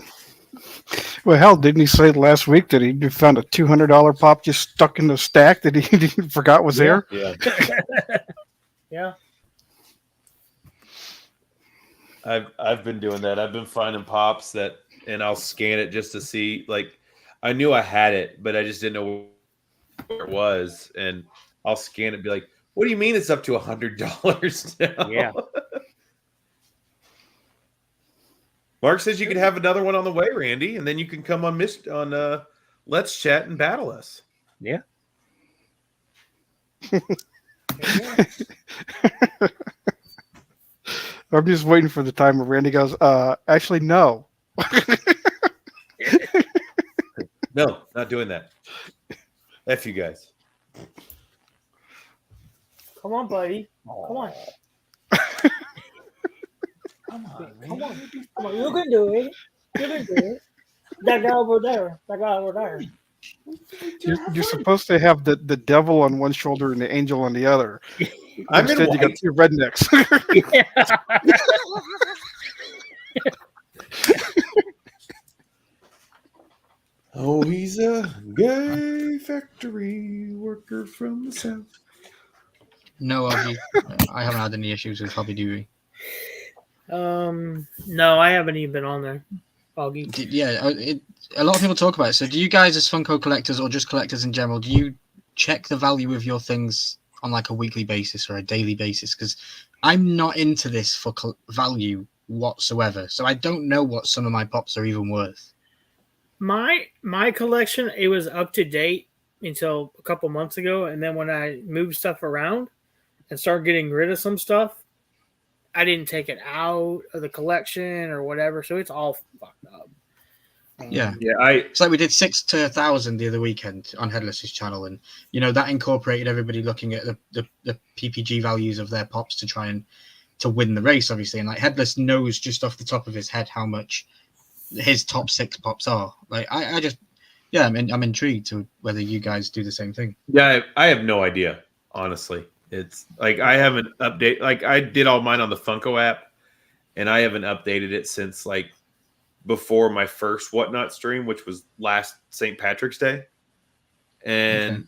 Well, hell, didn't he say last week that he found a $200 pop just stuck in the stack that he forgot was there? Yeah. Yeah. I've been doing that. I've been finding pops and I'll scan it just to see. Like, I knew I had it, but I just didn't know where it was. And I'll scan it and be like, what do you mean it's up to $100 now? Yeah. Mark says you could have another one on the way, Randy, and then you can come on Let's Chat and battle us. Yeah. I'm just waiting for the time where Randy goes, actually, no. No, not doing that. F you guys. Come on, buddy. Come on. Come on, Come on. Come on. You can do it. You can do it. That guy over there. That guy over there. You're supposed to have the devil on one shoulder and the angel on the other. I'm in Instead, you got white. 2 rednecks. Oh, he's a gay factory worker from the south. No, Augie. I haven't had any issues with Hobby Dewey. No, I haven't even been on there. Augie. Yeah, a lot of people talk about it. So do you guys as Funko collectors or just collectors in general, do you check the value of your things on like a weekly basis or a daily basis? Because I'm not into this for value whatsoever. So I don't know what some of my pops are even worth. My collection, it was up to date until a couple months ago. And then when I moved stuff around and started getting rid of some stuff, I didn't take it out of the collection or whatever, so it's all fucked up. Yeah, It's like we did 6 to 1,000 the other weekend on Headless's channel, and that incorporated everybody looking at the PPG values of their pops to try and to win the race, obviously. And like Headless knows just off the top of his head how much his top 6 pops are. Like I'm intrigued to whether you guys do the same thing. Yeah, I have no idea, honestly. It's like I haven't updated. Like I did all mine on the Funko app, and I haven't updated it since like before my first Whatnot stream, which was last St. Patrick's Day. And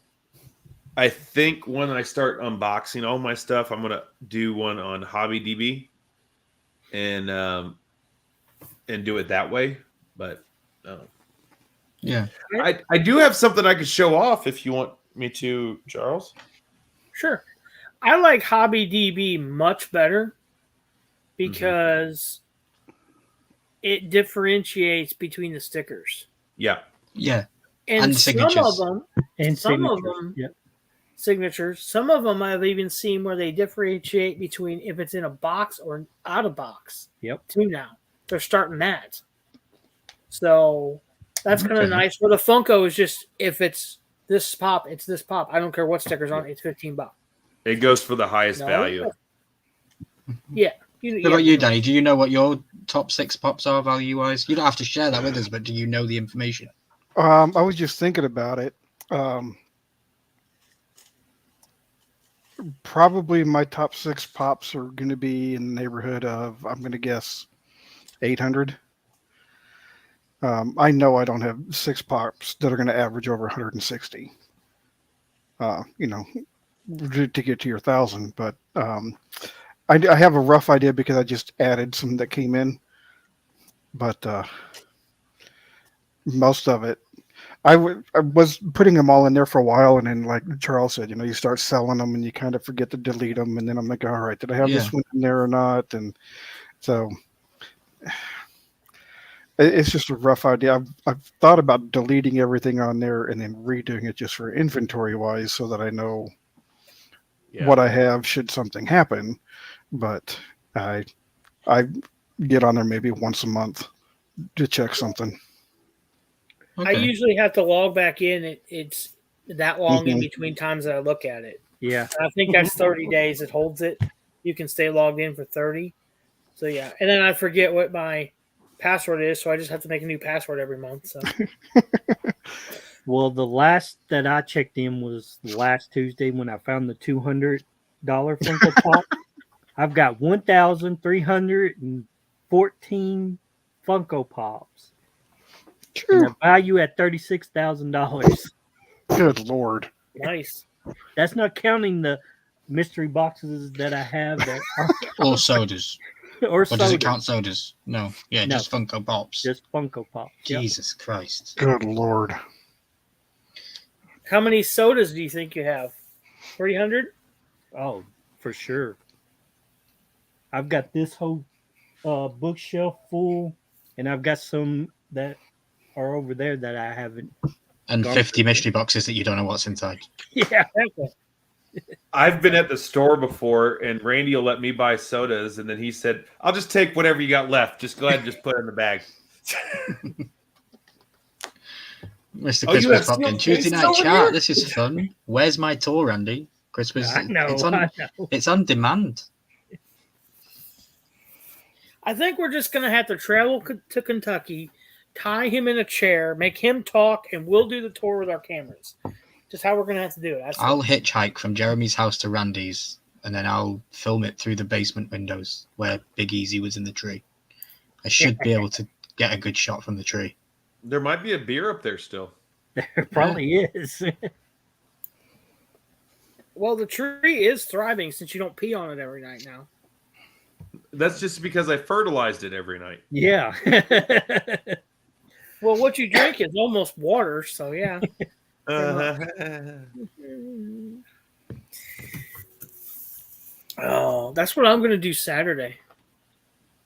I think when I start unboxing all my stuff, I'm gonna do one on Hobby DB and do it that way. But yeah, I do have something I could show off if you want me to, Charles. Sure. I like Hobby DB much better because it differentiates between the stickers. Yeah. Yeah. And some signatures. of them, And some of signatures. them, Yep. signatures. Some of them I've even seen where they differentiate between if it's in a box or out of box. Yep. Too now. They're starting that. So That's kind of Okay. nice. Where the Funko is just if it's this pop, it's this pop. I don't care what stickers on it. It's $15. It goes for the highest No? value. Yeah. What about you, Danny? Do you know what your top 6 pops are value-wise? You don't have to share that with us, but do you know the information? I was just thinking about it. Probably my top 6 pops are going to be in the neighborhood of, I'm going to guess, 800. I know I don't have 6 pops that are going to average over 160. You know, to get to your 1,000, but I have a rough idea because I just added some that came in, but most of it, I was putting them all in there for a while, and then like Charles said, you know, you start selling them and you kind of forget to delete them, and then I'm like, all right, did I have this one in there or not? And so it's just a rough idea. I've thought about deleting everything on there and then redoing it just for inventory wise, so that I know what I have should something happen. But I get on there maybe once a month to check something. I usually have to log back in. It's that long in between times that I look at it. Yeah. I think that's 30 days it holds it. You can stay logged in for 30. So, yeah. And then I forget what my password is, so I just have to make a new password every month. So. Well, the last that I checked in was last Tuesday when I found the $200 Funko Pop. I've got 1,314 Funko Pops. And a value at $36,000. Good Lord. Nice. That's not counting the mystery boxes that I have that or sodas. Or does it count sodas? No. Yeah, no. Just Funko Pops. Just Funko Pops. Jesus Christ. Good Lord. How many sodas do you think you have? 300? Oh, for sure. I've got this whole bookshelf full, and I've got some that are over there that I haven't. And 50 mystery boxes that you don't know what's inside. Yeah. I've been at the store before, and Randy will let me buy sodas, and then he said, I'll just take whatever you got left. Just go ahead and just put it in the bag. Mr. Christmas popped in. Tuesday night chat. This is fun. Where's my tour, Randy? Christmas. I know. It's on demand. I think we're just going to have to travel to Kentucky, tie him in a chair, make him talk, and we'll do the tour with our cameras. Just how we're going to have to do it. I'll hitchhike from Jeremy's house to Randy's, and then I'll film it through the basement windows where Big Easy was in the tree. I should be able to get a good shot from the tree. There might be a beer up there still. There probably is. Well, the tree is thriving since you don't pee on it every night now. That's just because I fertilized it every night. Yeah. Well, what you drink is almost water, so yeah. Oh, that's what I'm going to do Saturday.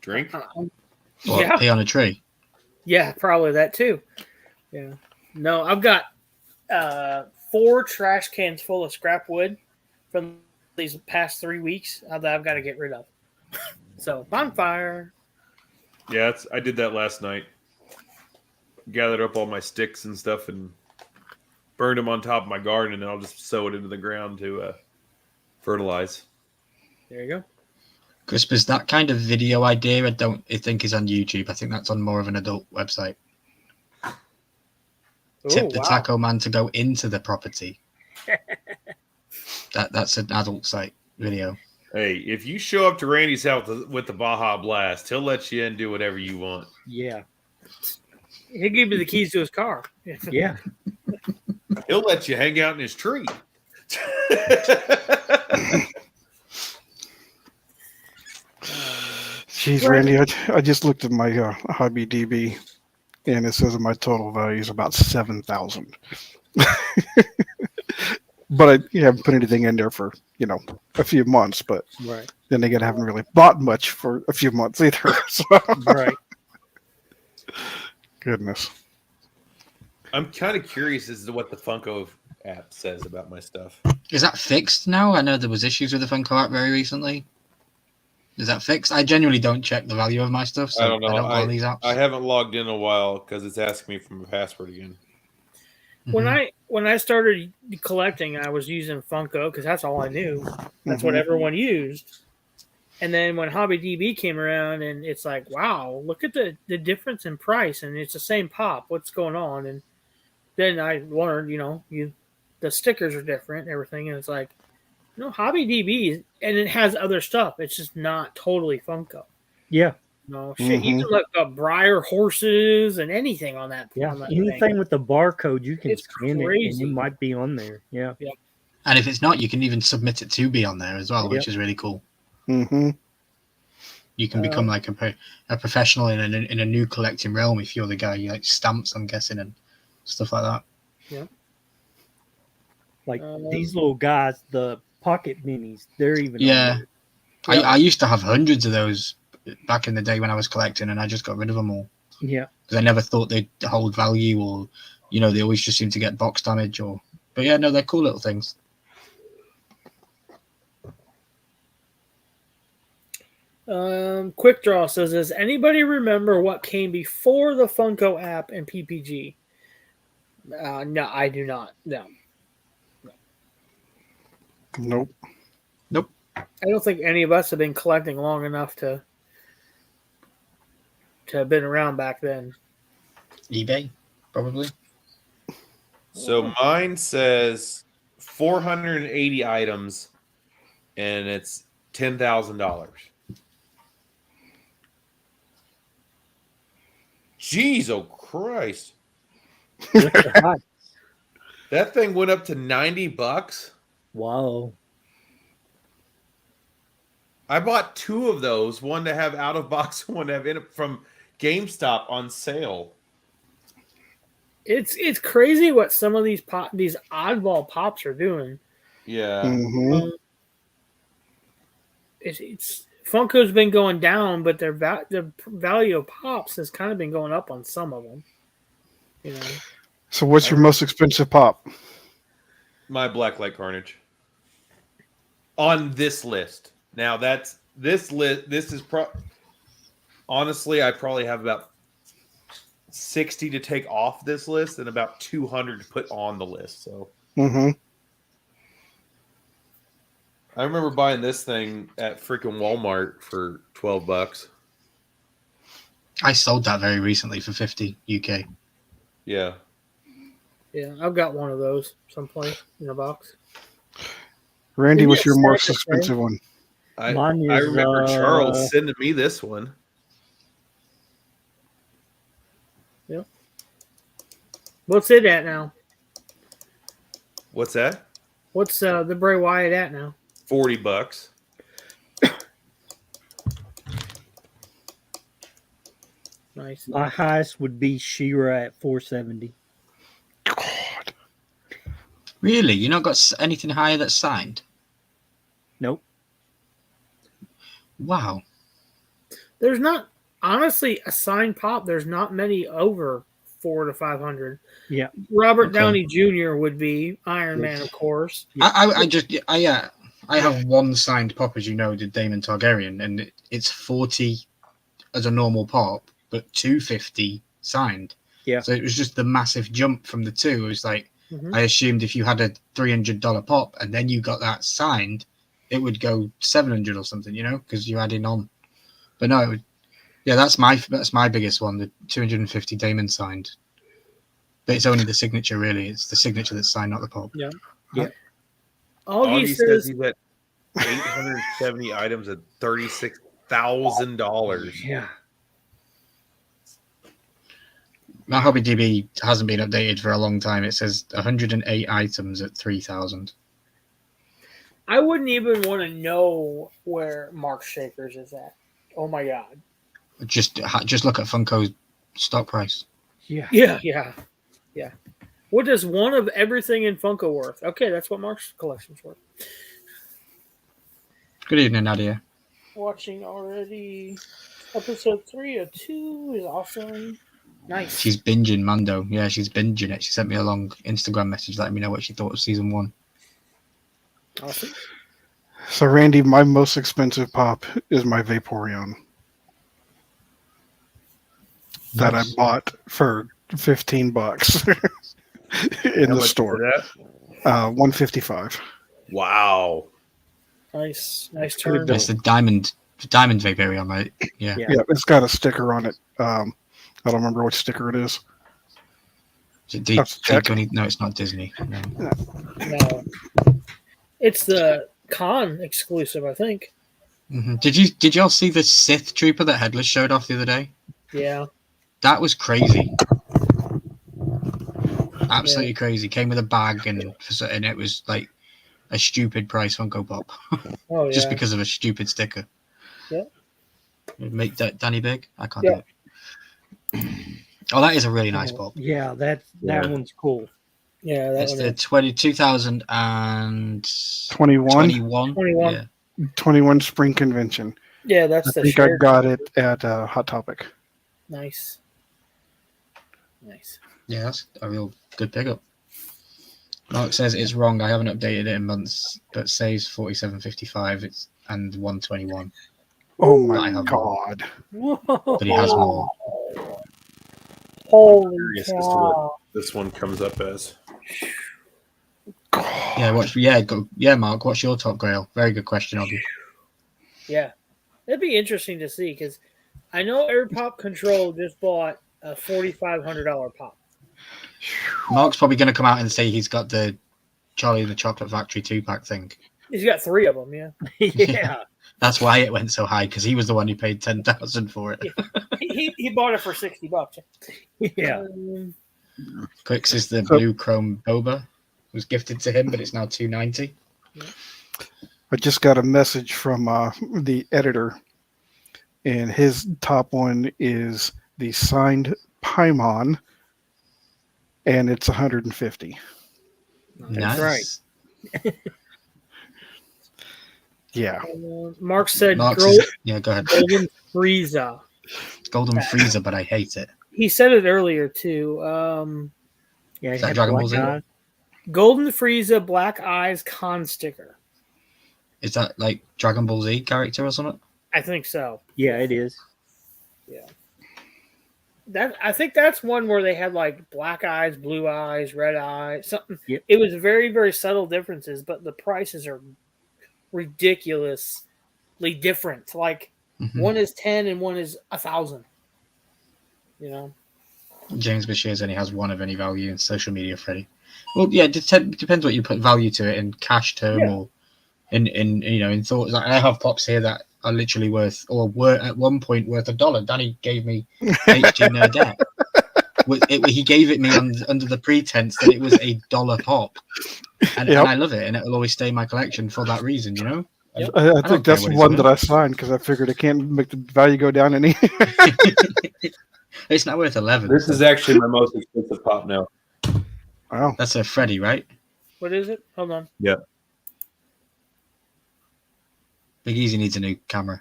Drink? Yeah. Pee on a tree? Yeah, probably that too. Yeah. No, I've got 4 trash cans full of scrap wood from these past 3 weeks that I've got to get rid of. So, bonfire. Yeah, I did that last night. Gathered up all my sticks and stuff and burned them on top of my garden, and then I'll just sow it into the ground to fertilize. There you go. Christmas, that kind of video idea I think is on YouTube. I think that's on more of an adult website. Tip the taco man to go into the property. That's an adult site video. Hey, if you show up to Randy's house with the Baja Blast, he'll let you in, do whatever you want. Yeah. He'll give you the keys to his car. Yeah. He'll let you hang out in his tree. Jeez, Randy, I just looked at my Hobby DB, and it says my total value is about 7,000. But I haven't put anything in there for, a few months. But right. Then again, I haven't really bought much for a few months either. So. Right. Goodness. I'm kind of curious as to what the Funko app says about my stuff. Is that fixed now? I know there was issues with the Funko app very recently. Is that fixed? I genuinely don't check the value of my stuff, so I don't know. I don't go on these apps. I haven't logged in a while because it's asking me for my password again. When I started collecting, I was using Funko because that's all I knew. That's what everyone used. And then when Hobby DB came around, and it's like, wow, look at the difference in price, and it's the same pop. What's going on? And then I learned, the stickers are different, and everything, and it's like, Hobby DB, and it has other stuff. It's just not totally Funko. Yeah. Shit, you can look up Briar horses and anything on that. Yeah, on that anything thing. with the barcode, you can It's scan it, and it might be on there. Yeah. And if it's not, you can even submit it to be on there as well, which is really cool. Mm-hmm. You can become like a professional in a new collecting realm if you're the guy. You like stamps, I'm guessing, and stuff like that. Yeah. Like these little guys, the pocket minis, they're even. Yeah. I used to have hundreds of those back in the day when I was collecting, and I just got rid of them all. Yeah. Because I never thought they'd hold value, or they always just seem to get box damage. But yeah, no, they're cool little things. Quick Draw says, does anybody remember what came before the Funko app and PPG? No, I do not. No. Nope. I don't think any of us have been collecting long enough to have been around back then. eBay, probably. So mine says 480 items, and it's $10,000. Jeez, oh Christ! That thing went up to $90. Wow. I bought 2 of those, one to have out of box, one to have in from GameStop on sale. It's crazy what some of these oddball pops are doing. Yeah. Mm-hmm. It's Funko's been going down, but the value of pops has kind of been going up on some of them. So what's your most expensive pop? My Blacklight Carnage. On this list. Now this list. This is honestly, I probably have about 60 to take off this list and about 200 to put on the list. So I remember buying this thing at freaking Walmart for $12. I sold that very recently for 50 UK. Yeah. Yeah, I've got one of those someplace in a box. Randy, what's your most expensive one? I remember Charles sending me this one. Yeah. What's it at now? What's that? What's the Bray Wyatt at now? $40. Nice. My highest would be She-Ra at 470. God. Really? You not got anything higher that's signed? Nope. Wow. There's not, honestly, a signed pop. There's not many over 400 to 500. Yeah. Robert Downey Jr. would be Iron Man, of course. I have one signed pop, as you know, the Daemon Targaryen, and it's 40 as a normal pop, but 250 signed. Yeah. So it was just the massive jump from the two. It was like, I assumed if you had a $300 pop and then you got that signed, it would go 700 or something, because you're adding on. But no, it would, that's my biggest one, the 250 Daemon signed. But it's only the signature, really. It's the signature that's signed, not the pop. Yeah. Yeah. All he says he's at 870 items at $36,000. Yeah. My Hobby DB hasn't been updated for a long time. It says 108 items at 3,000. I wouldn't even want to know where Mark Shakers is at. Oh my God. Just look at Funko's stock price. Yeah. What is one of everything in Funko worth? Okay, that's what Mark's collection's worth. Good evening, Nadia. Watching already. Episode 3 of 2 is awesome. Nice. She's binging Mando. Yeah, she's binging it. She sent me a long Instagram message letting me know what she thought of season 1. Awesome. So, Randy, my most expensive pop is my Vaporeon that I Nice. bought for $15 in How the much store. is that? 155. Wow. Nice Pretty turn. dope. It's the diamond Vaporeon, right? Yeah. Yeah. Yeah, it's got a sticker on it. I don't remember which sticker it is. Is it Have to check. No, it's not Disney. No. No, it's the con exclusive, I think. Mhm. Did y'all see the Sith Trooper that Headless showed off the other day? Yeah. That was crazy. Absolutely crazy. Came with a bag and it was like a stupid price Funko Pop. Oh yeah. Just because of a stupid sticker. Yeah. Make that Danny big? I can't Yeah. do it. Oh, that is a really nice pop. Yeah, that Yeah. one's cool. Yeah, that It's one. the 2021. 21. Yeah. 21 Spring Convention. Yeah, that's I the think I shared. got it at Hot Topic. Nice. Yeah, that's a real good pickup. Mark says it's wrong. I haven't updated it in months, but saves 47.55 and 121. Oh I my have god. But he has more. Holy Curious as to cow. what this one comes up as. Yeah, Mark, what's your top grail? Very good question of you. Yeah. That'd be interesting to see because I know Air Pop Control just bought a $4,500 pop. Mark's probably going to come out and say he's got the Charlie and the Chocolate Factory 2-pack thing. He's got 3 of them, yeah. Yeah. That's why it went so high, because he was the one who paid $10,000 for it. He bought it for $60. Yeah. Quicks is the blue chrome boba. It was gifted to him, but it's now $290. I just got a message from the editor, and his top one is the signed Paimon, and it's 150. Nice. right. Yeah. Mark said Mark's Gro- yeah, go ahead. Golden Frieza. It's Golden Freezer, but I hate it. He said it earlier too. Yeah, Is it that had Dragon Ball black Z? eyes. Golden Frieza Black Eyes con sticker. Is that like Dragon Ball Z character or something? I think so. Yeah, it is. I think that's one where they had like black eyes, blue eyes, red eyes, something. Yep. It was very, very subtle differences, but the prices are ridiculously different. Like one is 10 and one is 1,000. You know. James Bashir only has one of any value in social media, Freddie. Well, yeah, it depends what you put value to it in cash term or in thoughts. Like, I have pops here that are literally worth, or were at one point worth $1. Danny gave me HG Nerdette. He gave it me under the pretense that it was $1 pop, and I love it, and it will always stay in my collection for that reason. You know. Yep. I think that's the one that I signed because I figured it can't make the value go down any. It's not worth 11. This is actually my most expensive pop now. Wow. That's a Freddy, right? What is it? Hold on. Yeah. Big Easy needs a new camera.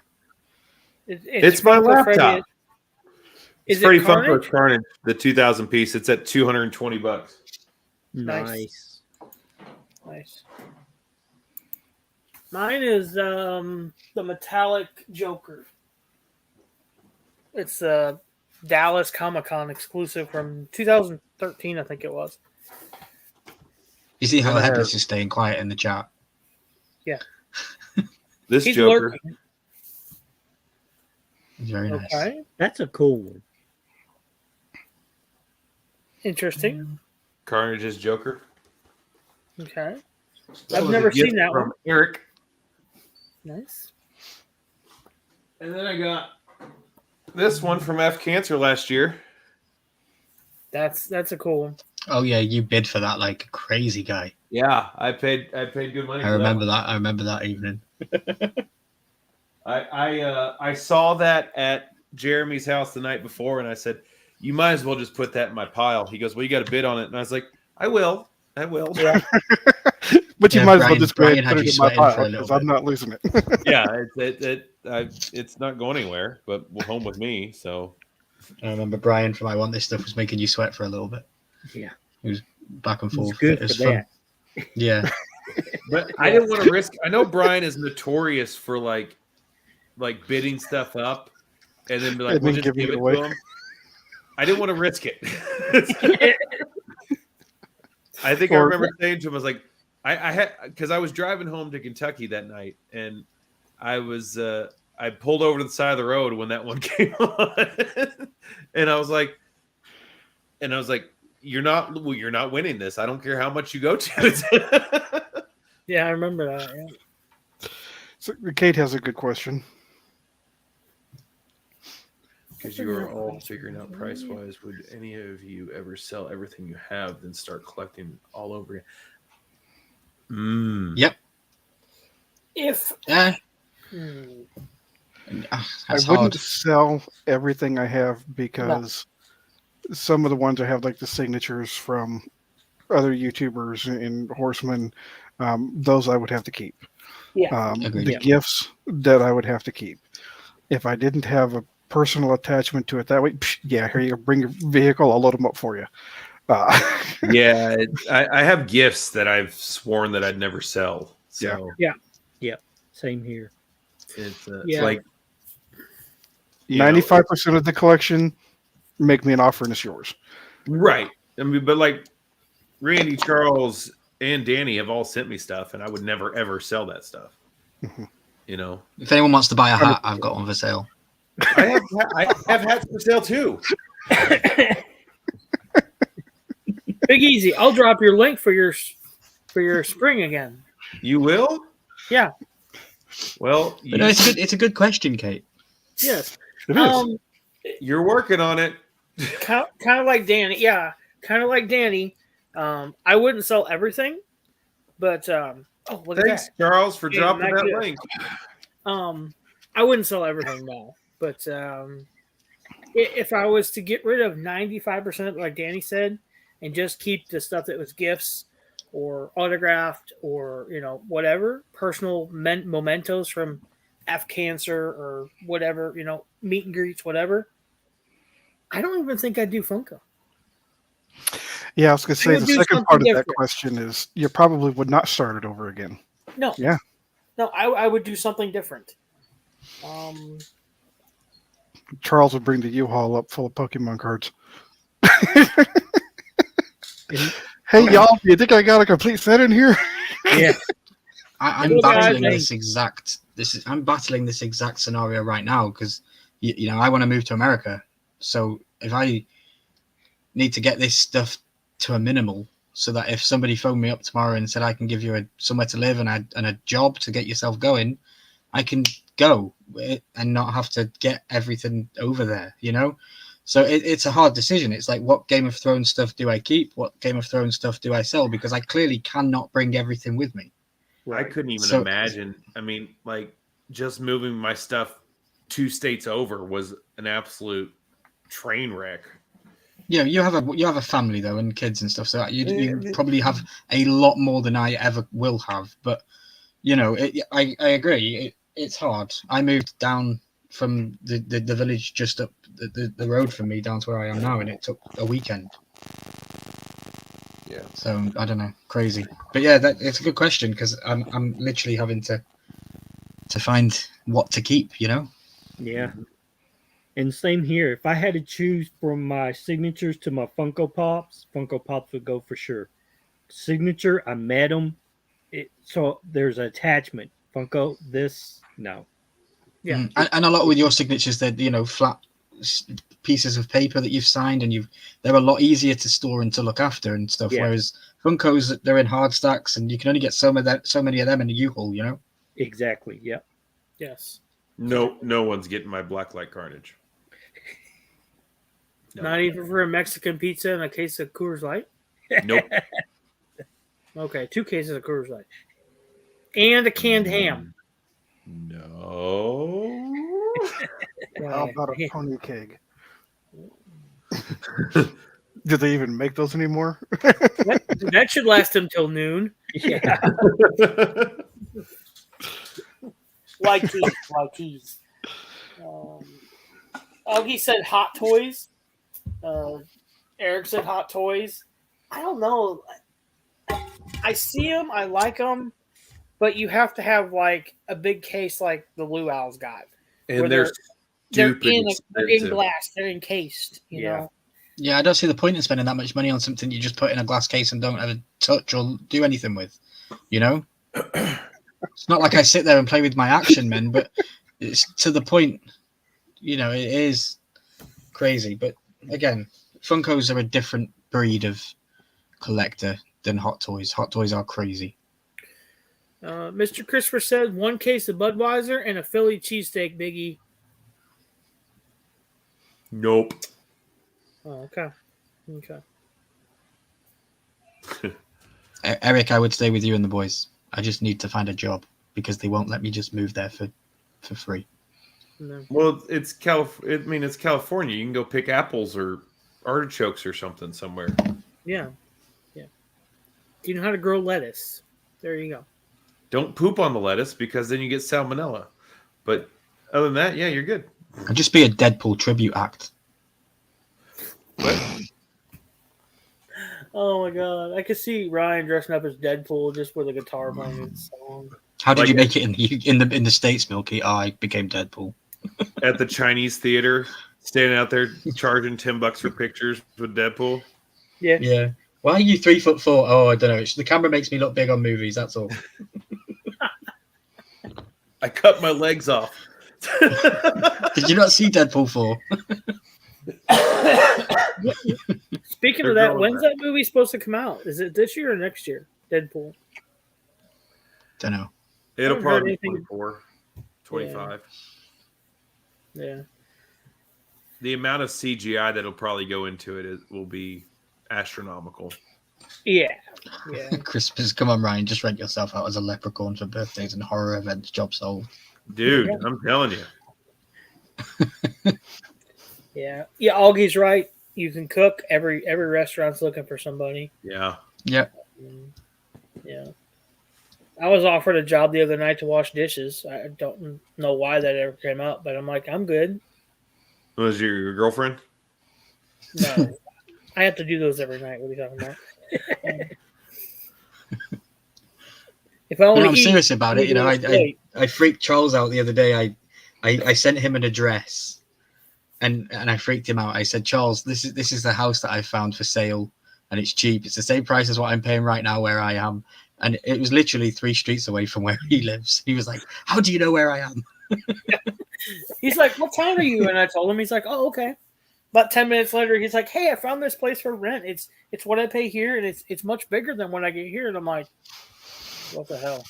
It's my laptop. Is It's Freddy it Carnage? Funko Carnage, the 2,000 piece. It's at $220. Nice. Mine is the metallic Joker. It's a Dallas Comic-Con exclusive from 2013, I think it was. You see how Headless is staying quiet in the chat? Yeah. This He's Joker. lurking. It's very nice. Okay. That's a cool one. Interesting. Carnage's Joker. Okay. That I've was never a gift seen that from one. Eric. Nice. And then I got this one from F Cancer last year. That's a cool one. Oh yeah, you bid for that like a crazy guy. Yeah, I paid good money. I remember that. I remember that evening. I saw that at Jeremy's house the night before, and I said, "You might as well just put that in my pile." He goes, "Well, you got to bid on it," and I was like, "I will." Yeah. But you Yeah, might as well Brian- just go ahead Brian and had put it you in my sweating for a pile little because I'm bit. not losing it. Yeah, it's not going anywhere, but home with me. So I remember Brian from I Want This Stuff was making you sweat for a little bit. Yeah. He was back and It's forth. good It was for fun. that. Yeah. But I didn't want to risk. I know Brian is notorious for like bidding stuff up and then be like, And we'll then just giving give it it away. to him. I didn't want to risk it. I think I remember saying to him, I was like, I had, because I was driving home to Kentucky that night, and I was I pulled over to the side of the road when that one came on, and I was like, you're not winning this. I don't care how much you go to. Yeah, I remember that. Yeah. So Kate has a good question. Because you are all figuring out price wise, would any of you ever sell everything you have, then start collecting all over again? Yep. If I That's wouldn't hard. sell everything I have because some of the ones I have, like the signatures from other YouTubers and horsemen, those I would have to keep. Yeah. Agreed. The gifts that I would have to keep. If I didn't have a personal attachment to it that way, yeah, here you go, bring your vehicle, I'll load them up for you. Yeah, I have gifts that I've sworn that I'd never sell. So Yeah. Same here. it's Yeah. like 95% of the collection, make me an offer and it's yours. right. I mean, but like Randy, Charles, and Danny have all sent me stuff, and I would never ever sell that stuff. Mhm. You know, If anyone wants to buy a hat, I've got one for sale. I have hats for sale too. Big Easy, I'll drop your link for your spring again. You will? Yeah. Well, But no, it's a good question, Kate. Yes. It is. you're working on it. Kind of like Danny. Yeah. Kind of like Danny. I wouldn't sell everything, but look at Thanks, that. Charles, for Yeah, dropping not that good. link. I wouldn't sell everything now, but if I was to get rid of 95%, like Danny said, and just keep the stuff that was gifts or autographed or whatever personal mementos from F Cancer or whatever, meet and greets, whatever, I don't even think I'd do Funko. Yeah, I was going to say would the do second something part of that different. question is you probably would not start it over again. No. Yeah. No, I would do something different. Charles would bring the U-Haul up full of Pokemon cards. Hey, y'all, do you think I got a complete set in here? Yeah. I'm Well, battling guys, I'm battling this exact scenario right now because I want to move to America. So if I need to get this stuff to a minimal, so that if somebody phoned me up tomorrow and said I can give you somewhere to live and a job to get yourself going, I can go and not have to get everything over there. So it's a hard decision. It's like, what Game of Thrones stuff do I keep? What Game of Thrones stuff do I sell? Because I clearly cannot bring everything with me. I couldn't even imagine. I mean, like, just moving my stuff 2 states over was an absolute train wreck. Yeah, you have a family though and kids and stuff, so you probably have a lot more than I ever will have. But I agree. It's hard. I moved down from the village just up the road from me down to where I am now, and it took a weekend. Yeah. So I don't know, crazy. But yeah, it's a good question because I'm literally having to find what to keep. Yeah. And same here. If I had to choose from my signatures to my Funko Pops would go for sure. Signature, I met them. So there's an attachment. Funko, no. Yeah. And a lot with your signatures, they're flat pieces of paper that you've signed, and they're a lot easier to store and to look after and stuff. Yeah. Whereas Funkos, they're in hard stacks, and you can only get so many of them in a U-Haul. Exactly. Yeah. Yes. No one's getting my Blacklight Carnage. No. Not even for a Mexican pizza and a case of Coors Light? Nope. Okay, 2 cases of Coors Light. And a canned ham. No. How about a pony keg? Do they even make those anymore? That should last until noon. Yeah. Like keys. Augie said hot toys. Eric said hot toys. I don't know. I see them, I like them, but you have to have like a big case like the Luau's got, And where they're they're stupid in expensive. glass, they're encased. You know. Yeah, I don't see the point in spending that much money on something you just put in a glass case and don't ever touch or do anything with. You know, it's not like I sit there and play with my action men, but it's to the point. You know, it is crazy. But again, Funkos are a different breed of collector than Hot Toys. Hot Toys are crazy. Mr. Christopher said 1 case of Budweiser and a Philly cheesesteak, Biggie. Nope. Oh, okay. Eric, I would stay with you and the boys. I just need to find a job because they won't let me just move there for free. No. Well, it's it's California. You can go pick apples or artichokes or something somewhere. Yeah. Do you know how to grow lettuce? There you go. Don't poop on the lettuce because then you get salmonella. But other than that, yeah, you're good. I'd just be a Deadpool tribute act. What? Oh my god, I could see Ryan dressing up as Deadpool just with a guitar playing his song. How did you make it in the States, Milky? I became Deadpool. At the Chinese theater, standing out there charging $10 for pictures with Deadpool. Yeah. Why are you 3'4"? Oh, I don't know. The camera makes me look big on movies. That's all. I cut my legs off. Did you not see Deadpool 4? Speaking of that, when's that movie supposed to come out? Is it this year or next year? Deadpool. Don't know. It'll probably be 24, 25. Yeah. The amount of CGI that'll probably go into it will be astronomical. Yeah. Christmas, come on, Ryan. Just rent yourself out as a leprechaun for birthdays and horror events. Job sold. Dude, I'm telling you. Yeah, Augie's right. You can cook. Every restaurant's looking for somebody. Yeah. Yep. Yeah. I was offered a job the other night to wash dishes. I don't know why that ever came up, but I'm like, I'm good. Was your girlfriend? No. I have to do those every night. What are you talking about? If I I'm serious about it. You know, I freaked Charles out the other day. I sent him an address. And I freaked him out. I said, Charles, this is the house that I found for sale, and it's cheap. It's the same price as what I'm paying right now where I am. And it was literally 3 streets away from where he lives. He was like, how do you know where I am? He's like, what town are you? And I told him, he's like, oh, okay. About 10 minutes later, he's like, hey, I found this place for rent. It's what I pay here, and it's much bigger than when I get here. And I'm like, what the hell?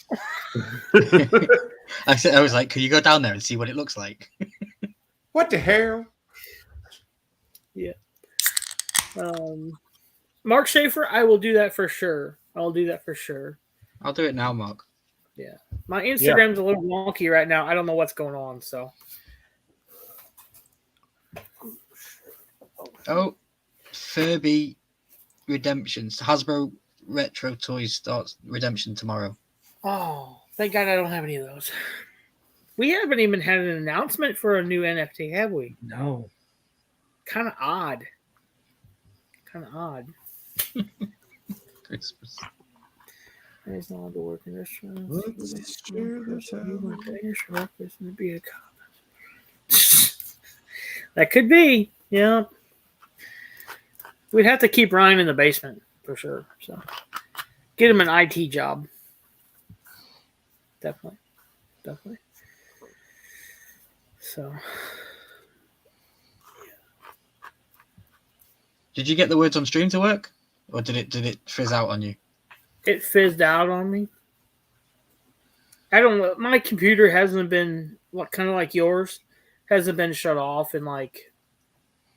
I was like, could you go down there and see what it looks like? What the hell? Yeah. Mark Schaefer, I will do that for sure. I'll do that for sure. I'll do it now, Mark. Yeah. My Instagram's a little wonky right now. I don't know what's going on, so. Oh, Furby Redemptions. Hasbro Retro Toys starts redemption tomorrow. Oh, thank God I don't have any of those. We haven't even had an announcement for a new NFT, have we? No. Kind of odd. Christmas. He's not allowed to work in restaurants. That could be, yeah. We'd have to keep Ryan in the basement for sure. So get him an IT job. Definitely. So. Did you get the words on stream to work, or did it fizz out on you? It fizzed out on me. I don't know. My computer hasn't been kind of like yours, hasn't been shut off in like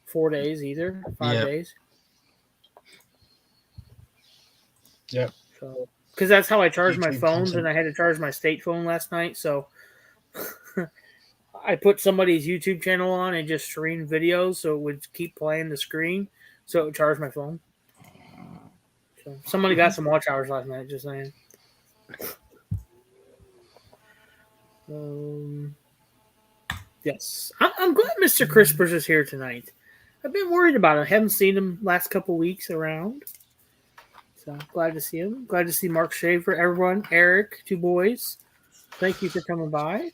4 days either, 5 days. Yep. So, because that's how I charge my phones, and I had to charge my state phone last night. So I put somebody's YouTube channel on and just streamed videos, so it would keep playing the screen, so it would charge my phone. So somebody got some watch hours last night. Just saying. Yes, I'm glad Mr. Crispers is here tonight. I've been worried about him. I haven't seen him last couple weeks around. So glad to see him. Glad to see Mark Schaefer, everyone, Eric, 2 boys. Thank you for coming by.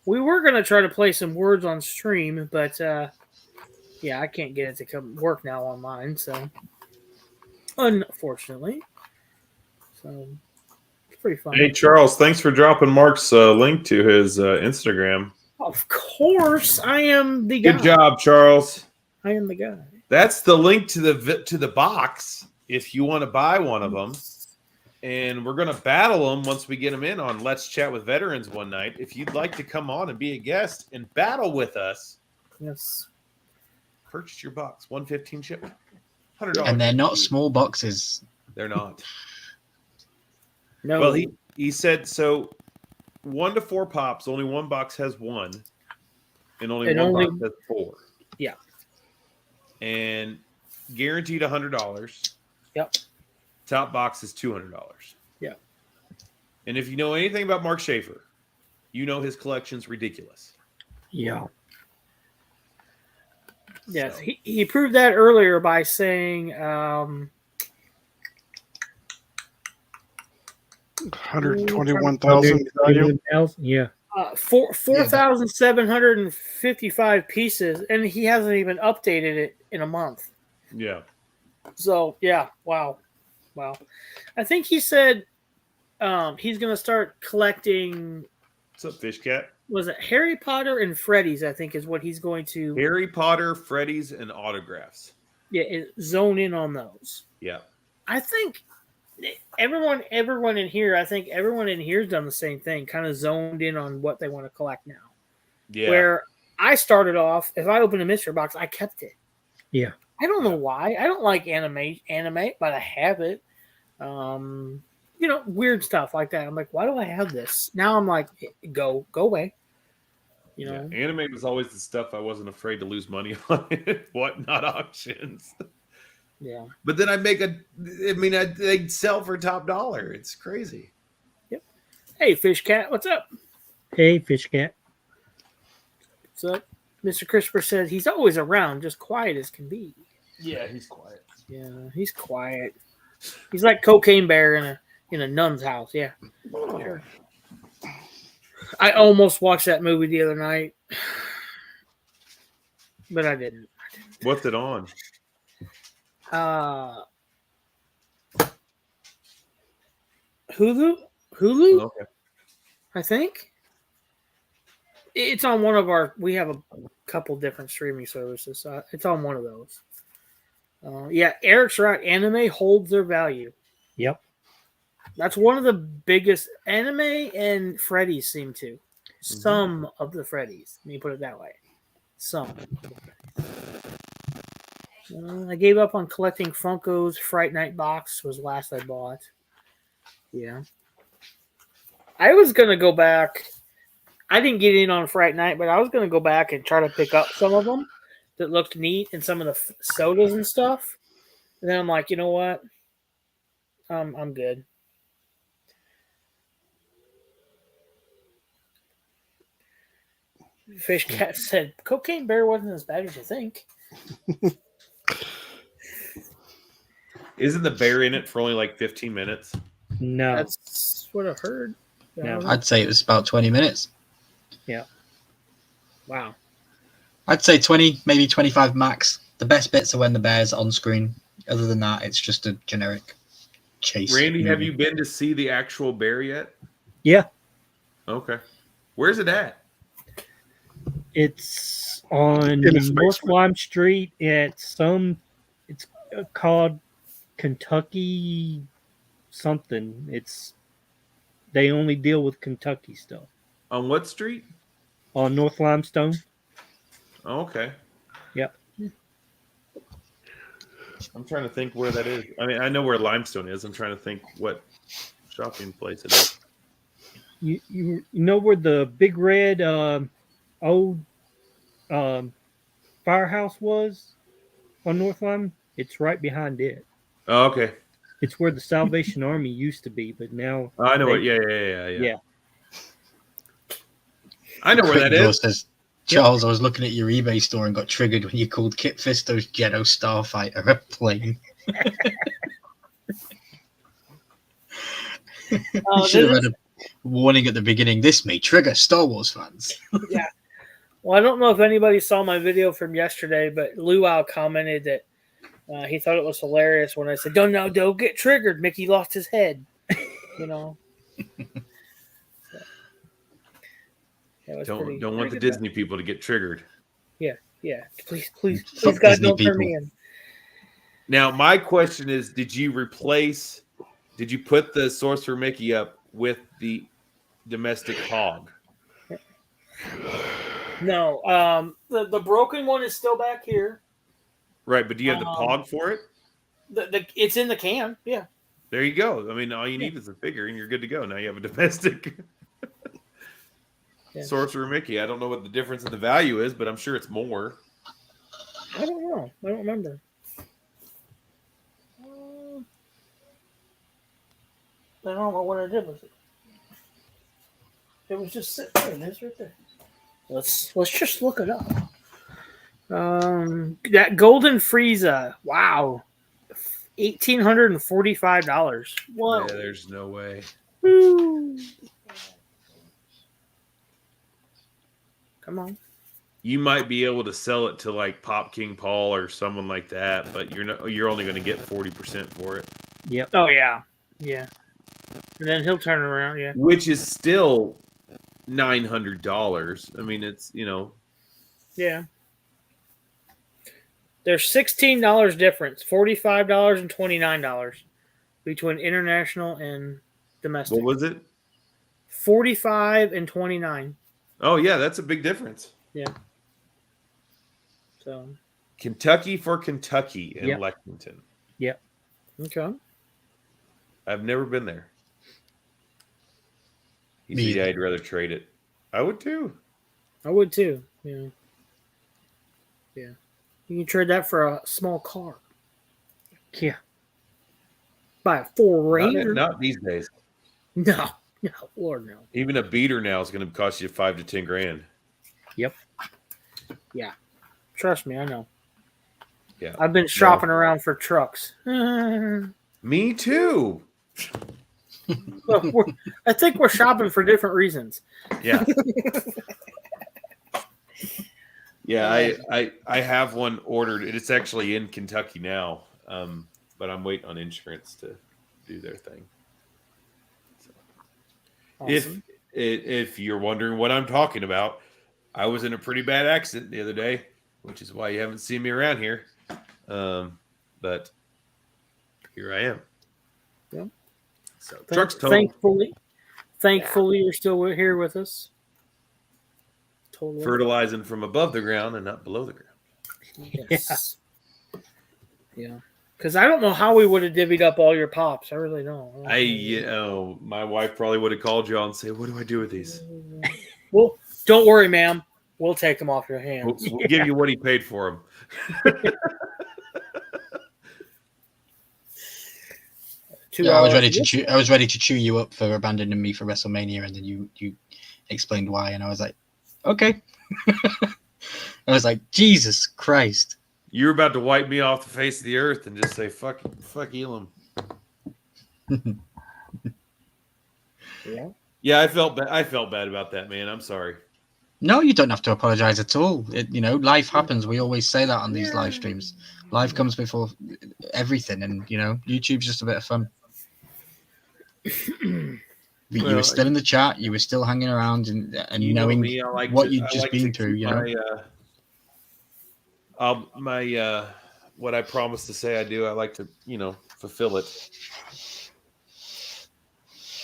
We were gonna try to play some words on stream, but yeah, I can't get it to come work now on mine, so unfortunately. So it's pretty fun. Hey Charles, thanks for dropping Mark's link to his Instagram. Of course, I am the guy. Good job, Charles. I am the guy. That's the link to the box if you want to buy one of them. And we're going to battle them once we get them in on Let's Chat with Veterans one night. If you'd like to come on and be a guest and battle with us, yes, purchase your box. $115 shipping. $100. And they're not small boxes. They're not. No. Well, he said so. 1 to 4 pops. Only one box has 1, and only one box has 4. Yeah. And guaranteed $100. Yep. Top box is $200. Yeah. And if you know anything about Mark Schaefer, you know his collection's ridiculous. Yeah. Yes, so. He proved that earlier by saying 121,000 value. Yeah. 4,755 pieces, and he hasn't even updated it in a month. Yeah. So yeah, wow. I think he said he's going to start collecting. What's up, Fish Cat? Was it Harry Potter and Freddy's? I think is what he's going to. Harry Potter, Freddy's, and autographs. Yeah, zone in on those. Yeah. I think everyone in here. I think everyone in here has done the same thing. Kind of zoned in on what they want to collect now. Yeah. Where I started off, if I opened a mystery box, I kept it. Yeah. I don't know why. I don't like anime, but I have it. Weird stuff like that. I'm like, why do I have this? Now I'm like, go away. Anime was always the stuff I wasn't afraid to lose money on. Not auctions. Yeah. But then they'd sell for top dollar. It's crazy. Yep. Hey, Fish Cat, what's up? Hey, Fish Cat. What's up? Mr. Christopher said he's always around, just quiet as can be. Yeah, he's quiet. Yeah, he's quiet. He's like Cocaine Bear in a nun's house. Yeah. Sure. I almost watched that movie the other night, but I didn't. What's it on? Hulu? Okay. I think. It's on one of our. We have a couple different streaming services. So it's on one of those. Yeah, Eric's right. Anime holds their value. Yep. That's one of the biggest. Anime and Freddy's seem to. Mm-hmm. Some of the Freddy's. Let me put it that way. Some. I gave up on collecting Funko's. Fright Night box was the last I bought. Yeah. I was going to go back. I didn't get in on Fright Night, but I was going to go back and try to pick up some of them that looked neat and some of the sodas and stuff. And then I'm like, you know what? I'm good. Fish Cat said, Cocaine Bear wasn't as bad as you think. Isn't the bear in it for only like 15 minutes? No. That's what I've heard. No. I'd say it was about 20 minutes. Yeah. Wow. I'd say 20, maybe 25 max. The best bits are when the bear's on screen. Other than that, it's just a generic chase. Randy, have you been to see the actual bear yet? Yeah. Okay. Where's it at? It's on North Lime Street. It's called Kentucky something. They only deal with Kentucky stuff. On what street? On North Limestone. Oh, okay. Yep. I'm trying to think where that is. I mean, I know where Limestone is. I'm trying to think what shopping place it is. You know where the big red old firehouse was on North Lime? It's right behind it. Oh, okay. It's where the Salvation Army used to be, but now I know it. Yeah. Yeah. I know where that is. Says, Charles, I was looking at your eBay store and got triggered when you called Kit Fisto's Ghetto Starfighter a plane. You should have had a warning at the beginning. This may trigger Star Wars fans. Yeah. Well, I don't know if anybody saw my video from yesterday, but Luau commented that he thought it was hilarious when I said, don't get triggered. Mickey lost his head. You know? Don't want the Disney people to get triggered. Yeah. Please, God, Disney don't turn people. me in. Now, my question is, did you put the Sorcerer Mickey up with the domestic hog? No. The broken one is still back here. Right, but do you have the pog for it? It's in the can. Yeah. There you go. I mean, all you need is a figure, and you're good to go. Now you have a domestic Sorcerer Mickey. I don't know what the difference in the value is, but I'm sure it's more. I don't know. I don't remember. I don't know what I did with it. It was just sitting there. It's right there. Let's just look it up. That Golden Frieza. Wow. $1,845. Whoa. Yeah, there's no way. Woo. Come on. You might be able to sell it to like Pop King Paul or someone like that, but you're only going to get 40% for it. Yep. Oh yeah. Yeah. And then he'll turn around, yeah. Which is still $900. I mean, it's, Yeah. There's $16 difference, $45 and $29 between international and domestic. What was it? 45 and 29. Oh yeah, that's a big difference. Yeah. So Kentucky for Kentucky in Yep. Lexington. Yep. okay. I've never been there. He Me said, either. I'd rather trade it. I would too. I would too. Yeah. Yeah. You can trade that for a small car. Yeah. Buy a Ford Ranger. Not these days. No, Lord no. Even a beater now is going to cost you $5,000 to $10,000. Yep. Yeah. Trust me, I know. Yeah. I've been shopping around for trucks. Me too. Well, I think we're shopping for different reasons. Yeah. Yeah, I have one ordered. It's actually in Kentucky now, but I'm waiting on insurance to do their thing. So, Awesome. if you're wondering what I'm talking about, I was in a pretty bad accident the other day, which is why you haven't seen me around here. But here I am. Yeah. So truck's total. Thankfully, you're still here with us. Totally. Fertilizing from above the ground and not below the ground. Yes. Yeah. Because I don't know how we would have divvied up all your pops. I really don't. My wife probably would have called you and say, "What do I do with these?" Well, don't worry, ma'am. We'll take them off your hands. We'll give you what he paid for them. Yeah, I was ready to chew you up for abandoning me for WrestleMania, and then you explained why, and I was like, okay. I was like, Jesus Christ. You were about to wipe me off the face of the earth and just say, fuck Elam. Yeah. Yeah, I felt bad about that, man. I'm sorry. No, you don't have to apologize at all. Life happens. We always say that on these live streams. Life comes before everything, and YouTube's just a bit of fun. But you were still in the chat. You were still hanging around, and knowing what you'd just been through. What I promised to say I do, I like to fulfill it.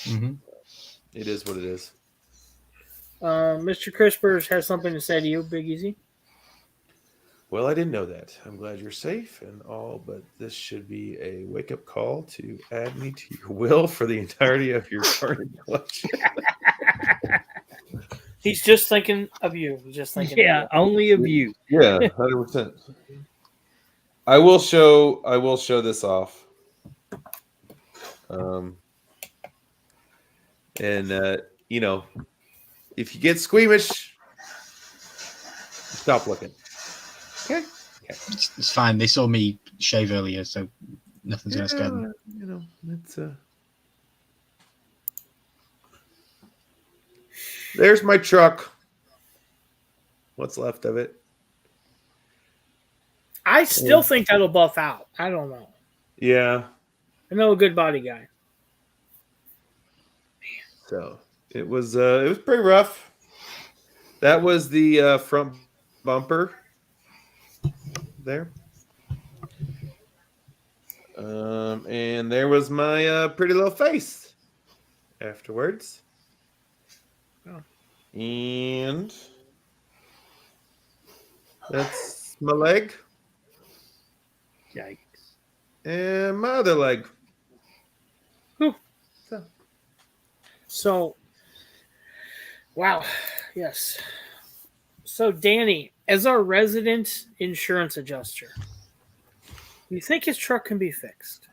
Mm-hmm. It is what it is. Mr. Crispers has something to say to you, Big Easy. Well, I didn't know that. I'm glad you're safe and all, but this should be a wake-up call to add me to your will for the entirety of your card collection. He's just thinking of you. He's just thinking. Yeah, only of you. Yeah, 100%. I will show this off. If you get squeamish, stop looking. Okay. It's fine. They saw me shave earlier, so nothing's gonna scare them. It's there's my truck. What's left of it? I still think that'll buff out. I don't know. Yeah. I know a good body guy. So it was pretty rough. That was the front bumper there. And there was my pretty little face afterwards. Oh. And that's my leg. Yikes. And my other leg. Whew. So, wow. Yes. So, Danny, as our resident insurance adjuster, you think his truck can be fixed?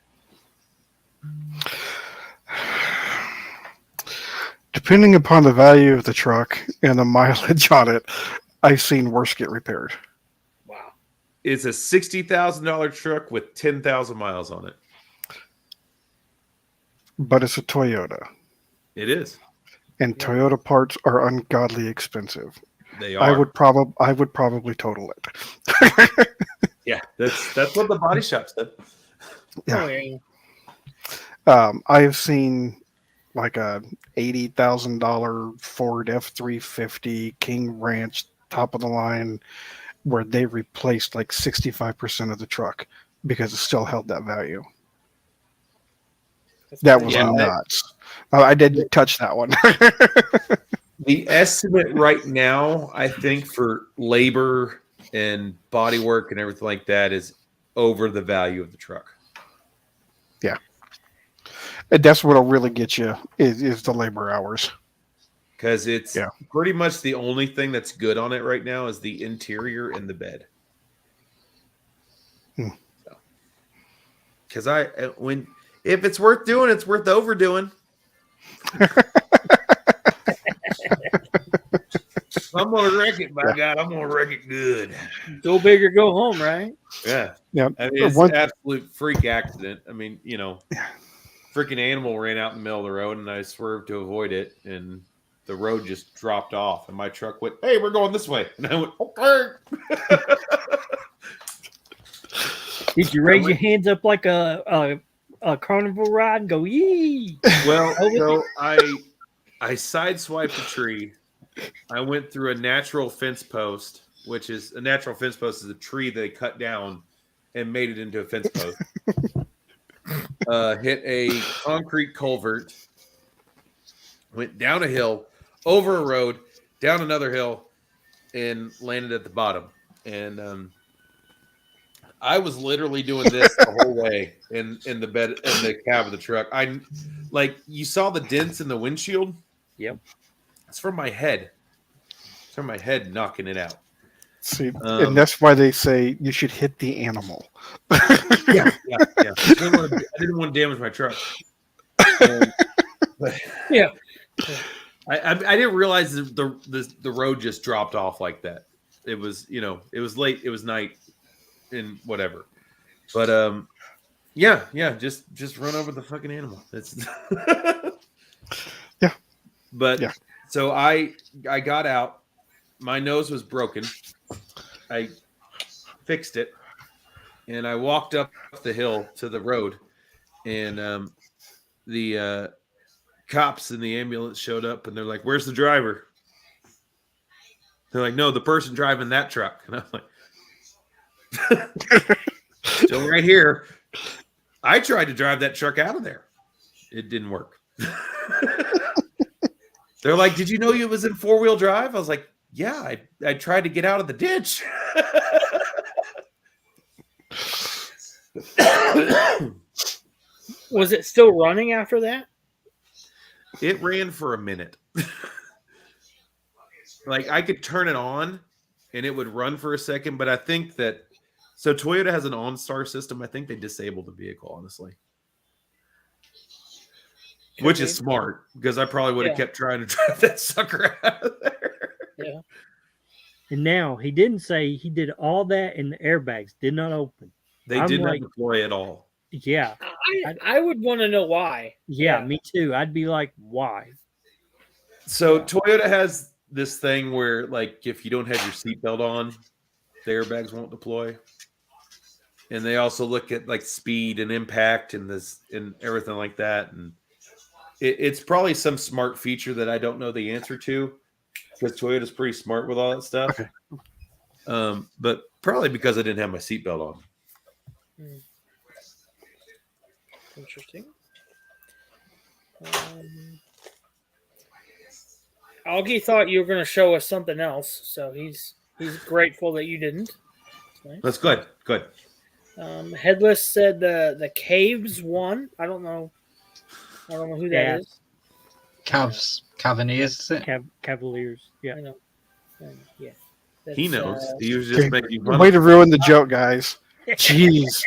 Depending upon the value of the truck and the mileage on it, I've seen worse get repaired. Wow. It's a $60,000 truck with 10,000 miles on it. But it's a Toyota. It is. And Toyota parts are ungodly expensive. They are. I would probably total it. Yeah, that's what the body shop said. Yeah. I have seen like a $80,000 Ford F-350 King Ranch, top of the line, where they replaced like 65% of the truck because it still held that value. That was nuts. I didn't touch that one. The estimate right now, I think, for labor and body work and everything like that is over the value of the truck. Yeah. And that's what'll really get you is the labor hours. Because it's pretty much the only thing that's good on it right now is the interior and the bed. Because if it's worth doing, it's worth overdoing. I'm gonna wreck it, by God. I'm gonna wreck it good. Go big or go home, right? Yeah. Yeah. I mean, it's an absolute freak accident. I mean, freaking animal ran out in the middle of the road, and I swerved to avoid it, and the road just dropped off, and my truck went, "Hey, we're going this way," and I went, "Okay." Did you raise your hands up like a carnival ride and go, yee? Well, so I sideswiped a tree. I went through a natural fence post, which is a natural fence post is a tree they cut down and made it into a fence post. Hit a concrete culvert, went down a hill, over a road, down another hill, and landed at the bottom. And I was literally doing this the whole way in the bed in the cab of the truck. You saw the dents in the windshield. Yep. It's from my head. It's from my head knocking it out. See, and that's why they say you should hit the animal. Yeah. I didn't want to damage my truck. Yeah. I didn't realize the road just dropped off like that. It was it was late. It was night, and whatever. But just run over the fucking animal. It's yeah. But so I got out. My nose was broken. I fixed it, and I walked up the hill to the road, and the cops in the ambulance showed up, and they're like, "Where's the driver?" They're like, "No, the person driving that truck." And I'm like, "Still right here." I tried to drive that truck out of there. It didn't work. They're like, "Did you know it was in four-wheel drive?" I was like, "Yeah, I tried to get out of the ditch." Was it still running after that? It ran for a minute. Like I could turn it on and it would run for a second, but I think that so Toyota has an OnStar system. I think they disabled the vehicle, honestly. Which is smart because I probably would have kept trying to drive that sucker out of there. Yeah. And now he didn't say he did all that and the airbags did not open. They did not deploy at all. Yeah. I would want to know why. Yeah, me too. I'd be like, why? So Toyota has this thing where, like, if you don't have your seatbelt on, the airbags won't deploy. And they also look at like speed and impact and everything like that. And it's probably some smart feature that I don't know the answer to, because Toyota's pretty smart with all that stuff. Okay. But probably because I didn't have my seatbelt on. Interesting. Augie thought you were going to show us something else, so he's grateful that you didn't. That's good. Good. Headless said the Caves won. I don't know who that is. Cavaliers, is it? Cavaliers. Yeah. I know. Yeah. He knows. He was just making fun. Way to ruin the joke, guys. Jeez.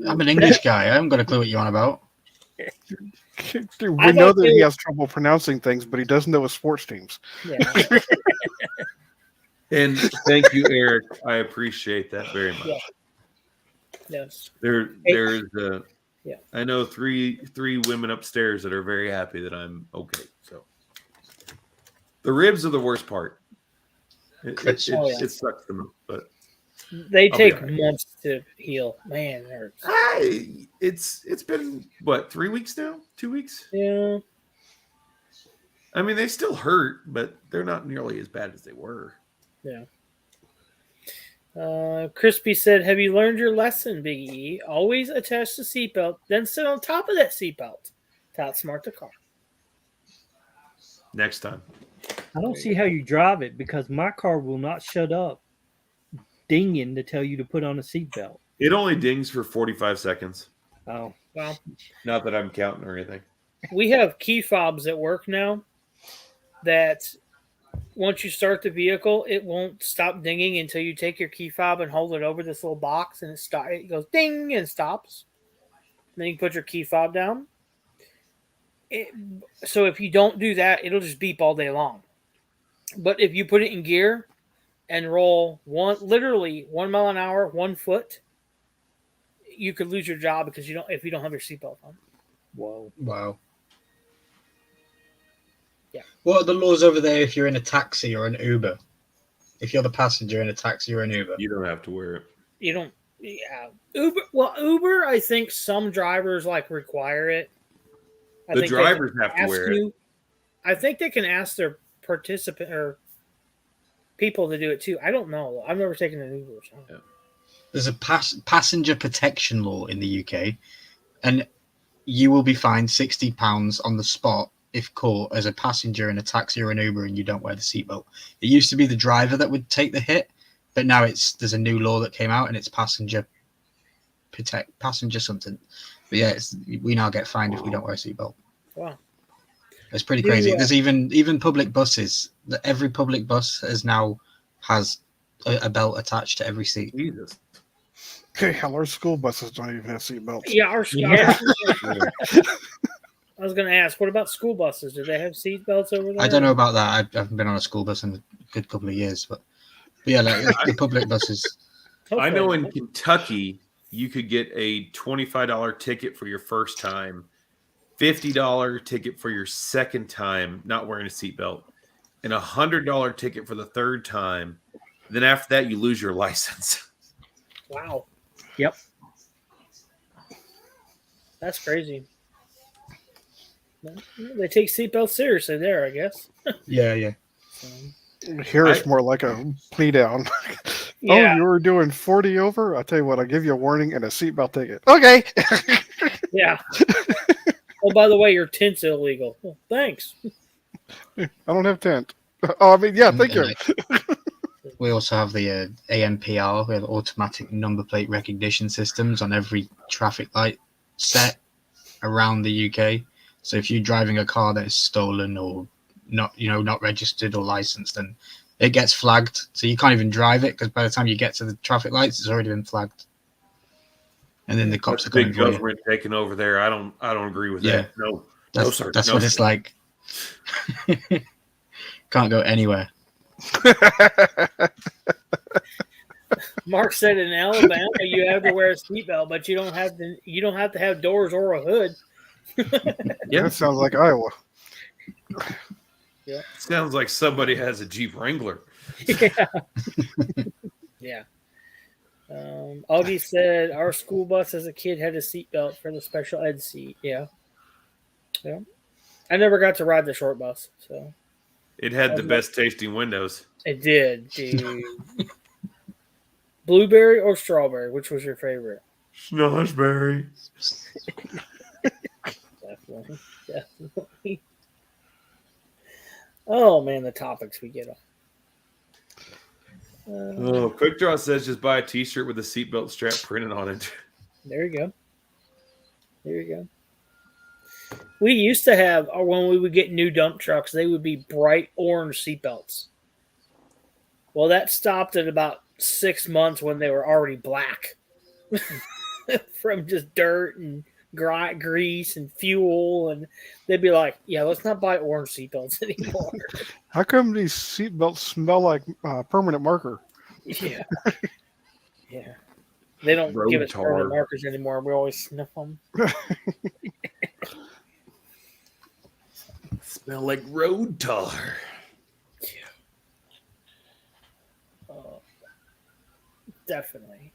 I'm an English guy. I haven't got a clue what you're on about. Dude, we know that he has trouble pronouncing things, but he doesn't know his sports teams. Yeah. And thank you, Eric. I appreciate that very much. Yeah. Yes. There's yeah. I know three women upstairs that are very happy that I'm okay. So the ribs are the worst part. It sucks to me, but they take months to heal. Man, it hurts. It's been what, 3 weeks now? 2 weeks? Yeah. I mean, they still hurt, but they're not nearly as bad as they were. Yeah. Crispy said, "Have you learned your lesson, Big E? Always attach the seatbelt, then sit on top of that seatbelt to outsmart the car." Next time. I don't see how you drive it, because my car will not shut up dinging to tell you to put on a seatbelt. It only dings for 45 seconds. Oh, well. Not that I'm counting or anything. We have key fobs at work now that once you start the vehicle, it won't stop dinging until you take your key fob and hold it over this little box, and it goes ding and stops. And then you put your key fob down. So if you don't do that, it'll just beep all day long. But if you put it in gear and roll literally 1 mile an hour, 1 foot, you could lose your job if you don't have your seatbelt on. Whoa. Wow. Yeah. What are the laws over there if you're in a taxi or an Uber? If you're the passenger in a taxi or an Uber? You don't have to wear it. You don't. Yeah. Uber, I think some drivers require it. The drivers have to wear it. I think they can ask their participant or people to do it too. I don't know. I've never taken an Uber. So. Yeah. There's a passenger protection law in the UK, and you will be fined £60 on the spot if caught as a passenger in a taxi or an Uber and you don't wear the seatbelt. It used to be the driver that would take the hit, but now there's a new law that came out and it's passenger something. But yeah, we now get fined if we don't wear a seatbelt. Wow. It's pretty crazy. There's even public buses. Every public bus has a belt attached to every seat. Jesus. Hey, hell, our school buses don't even have seatbelts. Yeah, our school. I was going to ask, what about school buses? Do they have seat belts over there? I don't know about that. I haven't been on a school bus in a good couple of years, but yeah, the public buses. I know in Kentucky, you could get a $25 ticket for your first time, $50 ticket for your second time not wearing a seatbelt, and a $100 ticket for the third time. Then after that, you lose your license. Wow. Yep. That's crazy. They take seatbelts seriously there, I guess. Yeah. Here it's more like a plea down. Yeah. Oh, you were doing 40 over? I'll tell you what, I'll give you a warning and a seatbelt ticket. Okay. Yeah. Oh, by the way, your tint's illegal. Oh, thanks. I don't have tent. Oh, I mean, yeah, thank you. We also have the ANPR, we have automatic number plate recognition systems on every traffic light set around the UK. So if you're driving a car that is stolen or not registered or licensed, then it gets flagged. So you can't even drive it because by the time you get to the traffic lights, it's already been flagged. And then the cops are coming big for you. government taking over there. I don't agree with that. No, sir. That's what it's like. Can't go anywhere. Mark said in Alabama you have to wear a seatbelt, but you don't have to have doors or a hood. Yeah, that sounds like Iowa. Yeah. Sounds like somebody has a Jeep Wrangler. Yeah. Yeah. Augie said our school bus as a kid had a seatbelt for the special ed seat. Yeah. Yeah. I never got to ride the short bus, so It had the best tasting windows. it did, dude. Blueberry or strawberry? Which was your favorite? Snozzberry. Definitely. Oh man, the topics we get on. Quick Draw says just buy a T-shirt with a seatbelt strap printed on it. There you go. There you go. We used to have, when we would get new dump trucks, they would be bright orange seatbelts. Well, that stopped at about 6 months when they were already black from just dirt and grease and fuel. And they'd be like, yeah, let's not buy orange seatbelts anymore. How come these seatbelts smell like permanent marker? Yeah. Yeah. They don't Road give us tar. permanent markers anymore. We always sniff them. Smell like road tar. Definitely.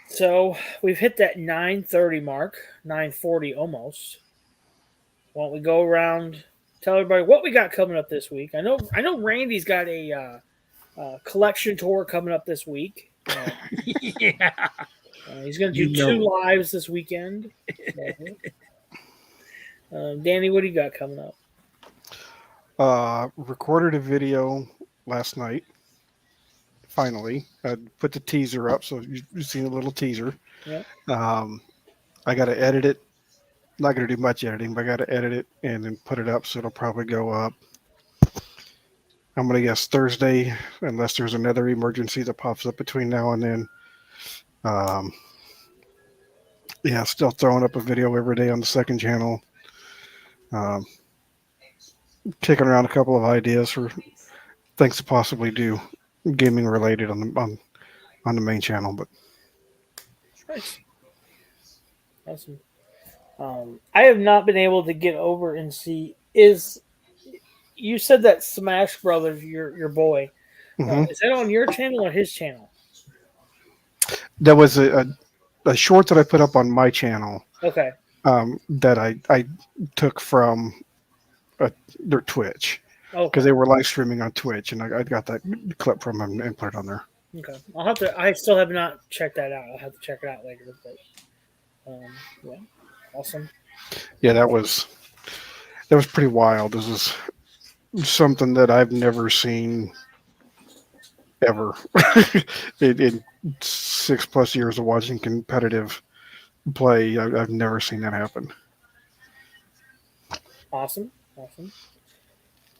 So we've hit that 9:30 mark, 9:40 almost. Why don't we go around, tell everybody what we got coming up this week? I know Randy's got a collection tour coming up this week. Yeah. He's going to do 2 lives this weekend. Danny, what do you got coming up? Recorded a video last night. Finally, I put the teaser up, so you've seen a little teaser. Yeah. I got to edit it. Not going to do much editing, but I got to edit it and then put it up, so it'll probably go up. I'm going to guess Thursday, unless there's another emergency that pops up between now and then. Yeah, still throwing up a video every day on the second channel. Kicking around a couple of ideas for things to possibly do gaming related on the main channel, but Nice. Awesome. I have not been able to get over and see. You said that Smash Brothers, your boy, is that on your channel or his channel? That was a short that I put up on my channel. Okay. That I took from their Twitch. Because they were live streaming on Twitch, and I got that clip from them and put it on there. Okay, I'll have to. I still have not checked that out. I'll have to check it out later. But yeah, awesome. Yeah, that was pretty wild. This is something that I've never seen ever in 6+ years of watching competitive play. I've never seen that happen. Awesome.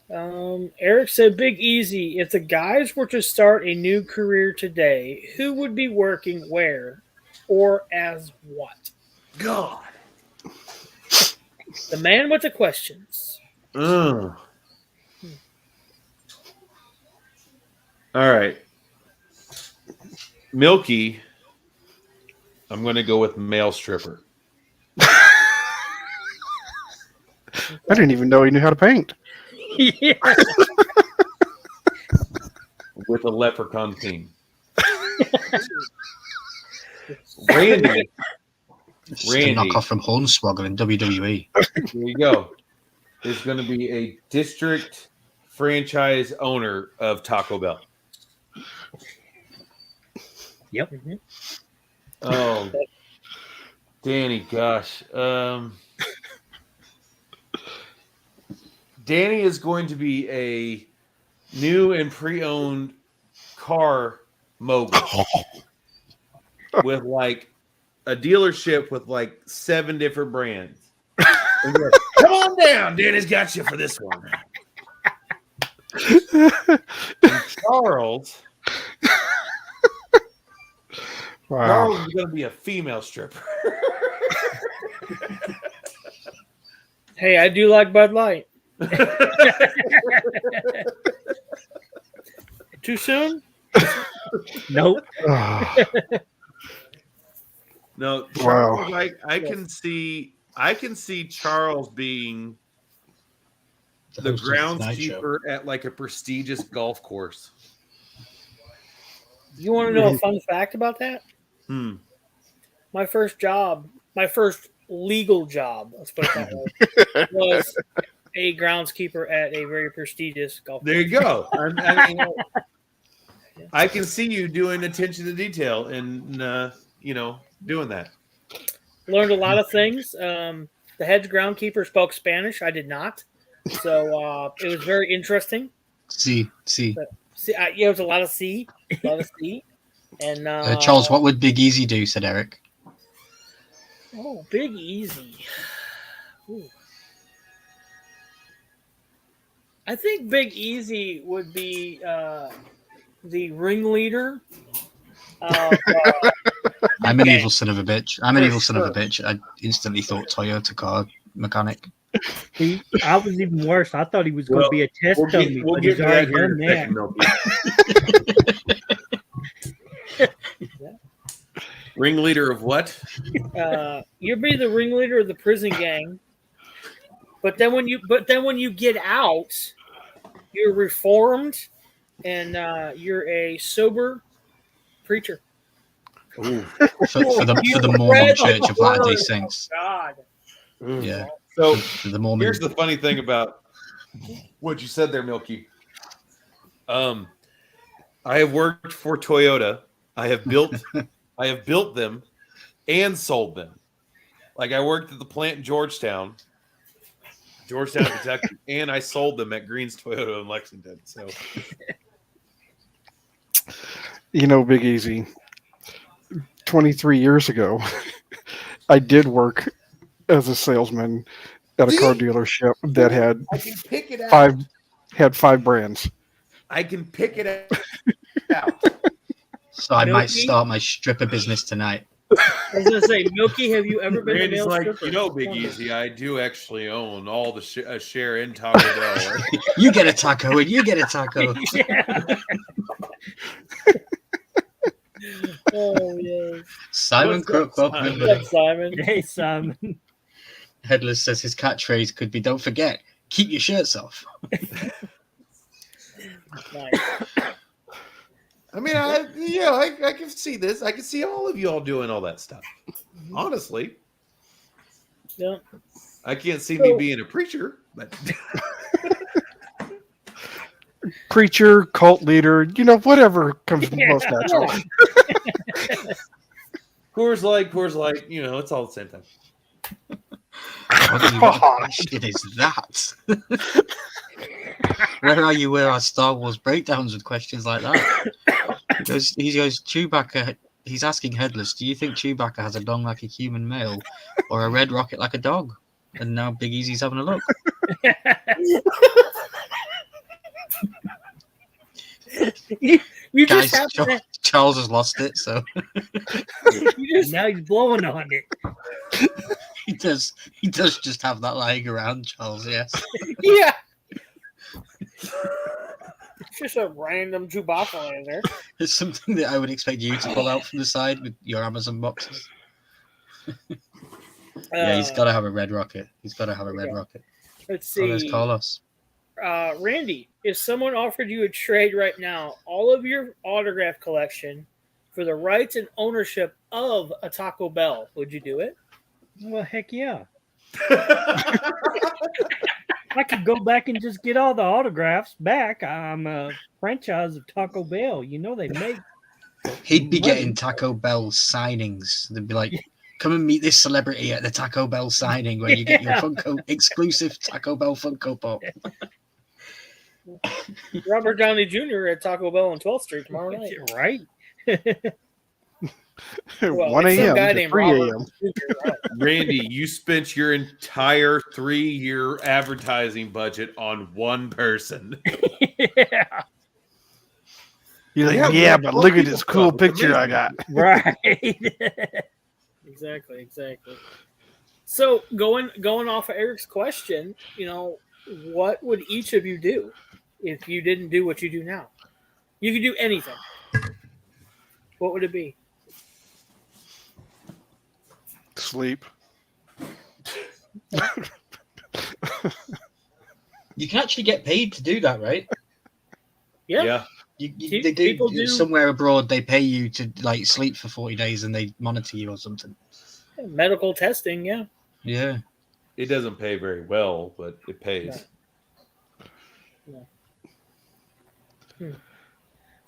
Eric said, Big Easy, if the guys were to start a new career today, who would be working where or as what? God. The man with the questions. All right. Milky, I'm going to go with male stripper. I didn't even know he knew how to paint. Yeah. With a leprechaun theme. Randy. Knock off from Hornswoggle in WWE. There you go. Is going to be a district franchise owner of Taco Bell. Yep. Oh, Danny, gosh. Danny is going to be a new and pre-owned car mogul with like a dealership with like 7 different brands. Like, come on down, Danny's got you for this one. And Charles, wow. Charles is going to be a female stripper. Hey, I do like Bud Light. Too soon? Nope. No, Wow. Charles, I can see Charles being the host of The Tonight Show. groundskeeper at like a prestigious golf course. You want to know a fun fact about that? My first legal job, let's put it that way, was a groundskeeper at a very prestigious golf course. There you go. I can see you doing attention to detail and doing that. Learned a lot of things. The head groundkeeper spoke Spanish. I did not, so it was very interesting. See. It was a lot of C. And Charles, what would Big Easy do? Said Eric. Oh, Big Easy. Ooh. I think Big Easy would be the ringleader. I'm an evil son of a bitch. I instantly thought Toyota car mechanic. See, I was even worse. I thought he was going to be a test dummy, but he's already done that. Ringleader of what? You'll be the ringleader of the prison gang. But then when you get out, you're reformed and you're a sober preacher. Ooh. For the Mormon Church of Latter-day Saints. God. Yeah. So the Mormon. Here's the funny thing about what you said there, Milky. I have worked for Toyota. I have built them and sold them. Like I worked at the plant in Georgetown, Kentucky, and I sold them at Green's Toyota in Lexington. So, Big Easy. 23 years ago, I did work as a salesman at a car dealership that had I can pick it out. five brands. I can pick it out. So I might start my stripper business tonight. I was going to say, Milky, have you ever been Randy's a male like, stripper? Big Easy, I do actually own all the share in Taco Bell. You get a taco and you get a taco. Oh, yeah. Simon Crook. Simon. Hey, Simon. Headless says his catchphrase could be, don't forget, keep your shirts off. Nice. I mean, I can see this. I can see all of you all doing all that stuff. Honestly. Yeah. I can't see me being a preacher, but Preacher, cult leader, whatever comes most natural. Coors Light, it's all the same thing. What question is that? Where are you with our Star Wars breakdowns with questions like that? He goes, Chewbacca, he's asking Headless, do you think Chewbacca has a dong like a human male or a red rocket like a dog? And now Big Easy's having a look. you Guys, just have Charles has lost it, so now he's blowing on it. he does just have that lying around, Charles, yes. Yeah. It's just a random Chewbacca in there. It's something that I would expect you to pull out from the side with your Amazon boxes. Yeah, he's got to have a red rocket. Let's see. Let's call us. Randy, if someone offered you a trade right now, all of your autograph collection for the rights and ownership of a Taco Bell, would you do it? Well, heck yeah. I could go back and just get all the autographs back. I'm a franchise of Taco Bell. They make. He'd be getting Taco Bell signings. They'd be like, come and meet this celebrity at the Taco Bell signing where you get your Funko exclusive Taco Bell Funko Pop. Robert Downey Jr. at Taco Bell on 12th Street tomorrow night. Right. 1 a.m. to 3 a.m. Randy, you spent your entire 3-year advertising budget on one person. Yeah. You're like, but look at this cool picture I got. Right. Exactly. So going off of Eric's question, what would each of you do if you didn't do what you do now? You could do anything. What would it be? Sleep. You can actually get paid to do that, right? Yeah. They People do do. somewhere abroad. They pay you to like sleep for 40 days, and they monitor you or something. Medical testing, yeah. Yeah. It doesn't pay very well, but it pays.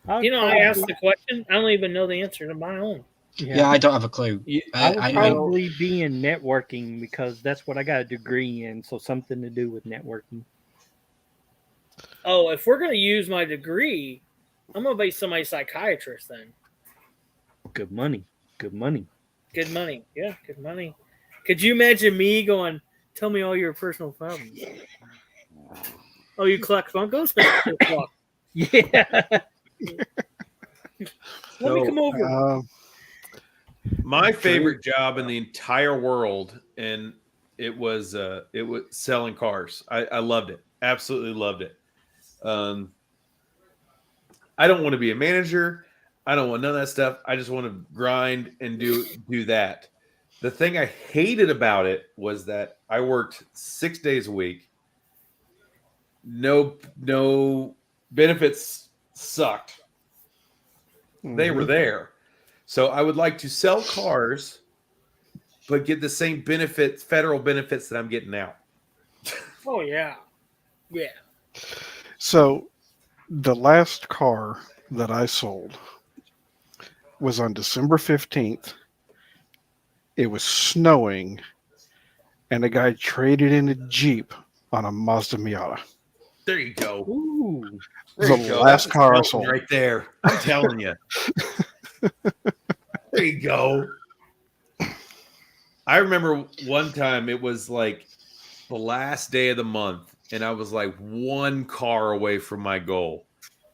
I asked the question. I don't even know the answer to my own. Yeah, I don't have a clue. I would probably be in networking because that's what I got a degree in. So something to do with networking. Oh, if we're going to use my degree, I'm going to be somebody's psychiatrist then. Good money. Good money. Good money. Yeah, good money. Could you imagine me going, tell me all your personal problems? Oh, you collect Funkos? Yeah. Let me come over. My favorite job in the entire world, and it was selling cars. I loved it. Absolutely loved it. I don't want to be a manager. I don't want none of that stuff. I just want to grind and do that. The thing I hated about it was that I worked 6 days a week. No benefits sucked. They were there. So I would like to sell cars, but get the same benefits, federal benefits that I'm getting now. Oh, yeah. Yeah. So the last car that I sold was on December 15th. It was snowing, and a guy traded in a Jeep on a Mazda Miata. There you go. Ooh. The last car I sold. Right there. I'm telling you. There you go. I remember one time it was like the last day of the month, and I was like one car away from my goal.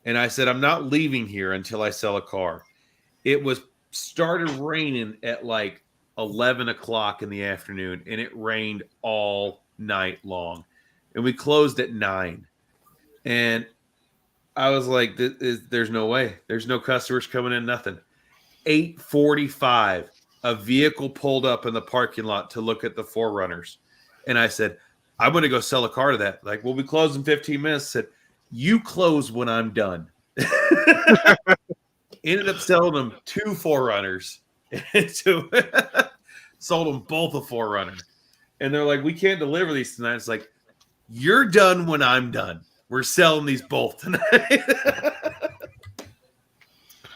And I said, I'm not leaving here until I sell a car. It was started raining at like 11 o'clock in the afternoon, and it rained all night long. And we closed at 9. And I was like, there's no way. There's no customers coming in, nothing. 8:45, a vehicle pulled up in the parking lot to look at the Forerunners. And I said, I'm going to go sell a car to that. Like, we'll be closed in 15 minutes. I said, you close when I'm done. Ended up selling them 2 Forerunners. Sold them both a Forerunner. And they're like, we can't deliver these tonight. It's like, you're done when I'm done. We're selling these both tonight.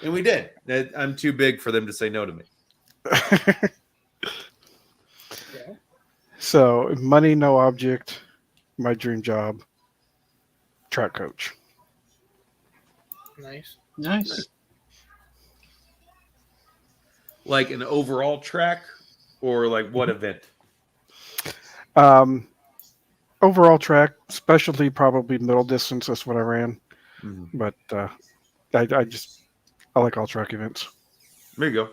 And we did. I'm too big for them to say no to me. So, money, no object. My dream job. Track coach. Nice. Like an overall track, or like what event? Overall track, specialty probably middle distance. That's what I ran. But I like all track events. There you go.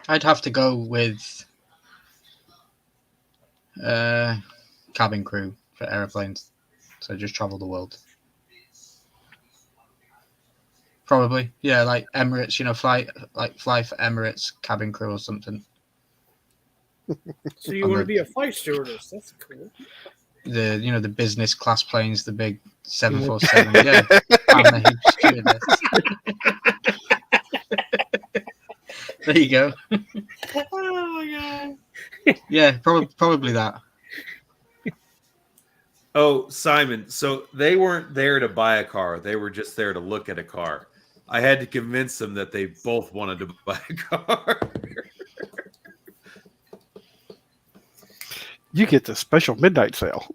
I'd have to go with cabin crew for airplanes. So just travel the world. Probably, yeah, like Emirates. Fly for Emirates cabin crew or something. So you want to be a flight stewardess? That's cool. The business class planes, the big 747. Yeah, I'm a huge stewardess. There you go. Oh my god. Yeah, probably that. Oh, Simon. So they weren't there to buy a car. They were just there to look at a car. I had to convince them that they both wanted to buy a car. You get the special midnight sale.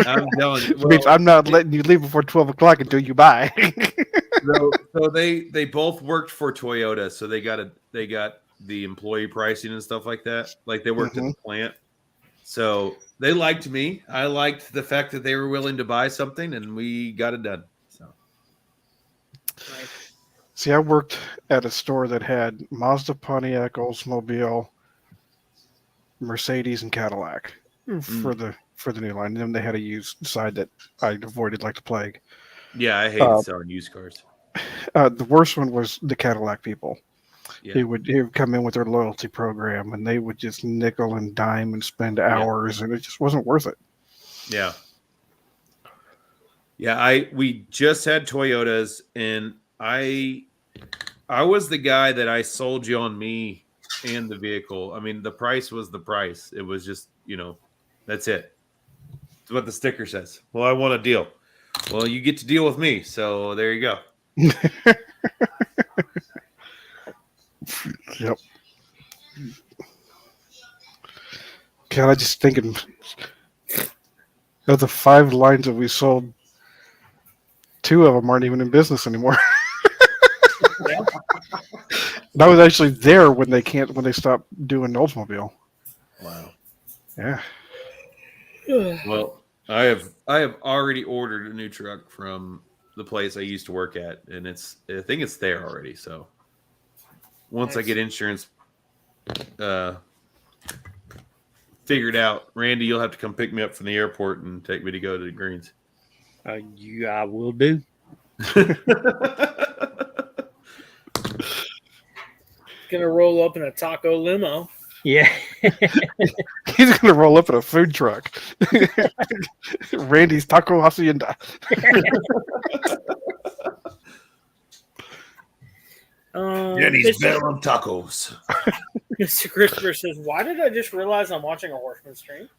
I'm telling you. Which means I'm not letting you leave before 12 o'clock until you buy. So they both worked for Toyota, so they got the employee pricing and stuff like that. Like they worked at the plant. So they liked me. I liked the fact that they were willing to buy something, and we got it done. So. See, I worked at a store that had Mazda, Pontiac, Oldsmobile, Mercedes, and Cadillac for the new line. And then they had a used side that I avoided like the plague. Yeah, I hated selling used cars. The worst one was the Cadillac people. Yeah. He would come in with their loyalty program, and they would just nickel and dime and spend hours, and it just wasn't worth it. Yeah. Yeah, we just had Toyotas, and I was the guy that I sold you on me and the vehicle. I mean, the price was the price. It was just, that's it. It's what the sticker says. Well, I want a deal. Well, you get to deal with me, so there you go. Yep. God, I just thinking of the 5 lines that we sold. 2 of them aren't even in business anymore. And I was actually there when they stopped doing Oldsmobile. Wow. Yeah. Well, I have already ordered a new truck from the place I used to work at, and I think it's there already. So once I get insurance figured out, Randy, you'll have to come pick me up from the airport and take me to go to the Greens. I will do. Gonna roll up in a taco limo. Yeah. He's going to roll up in a food truck. Randy's Taco Hacienda. Randy's better on tacos. Mr. Christopher says, "Why did I just realize I'm watching a Horseman stream?"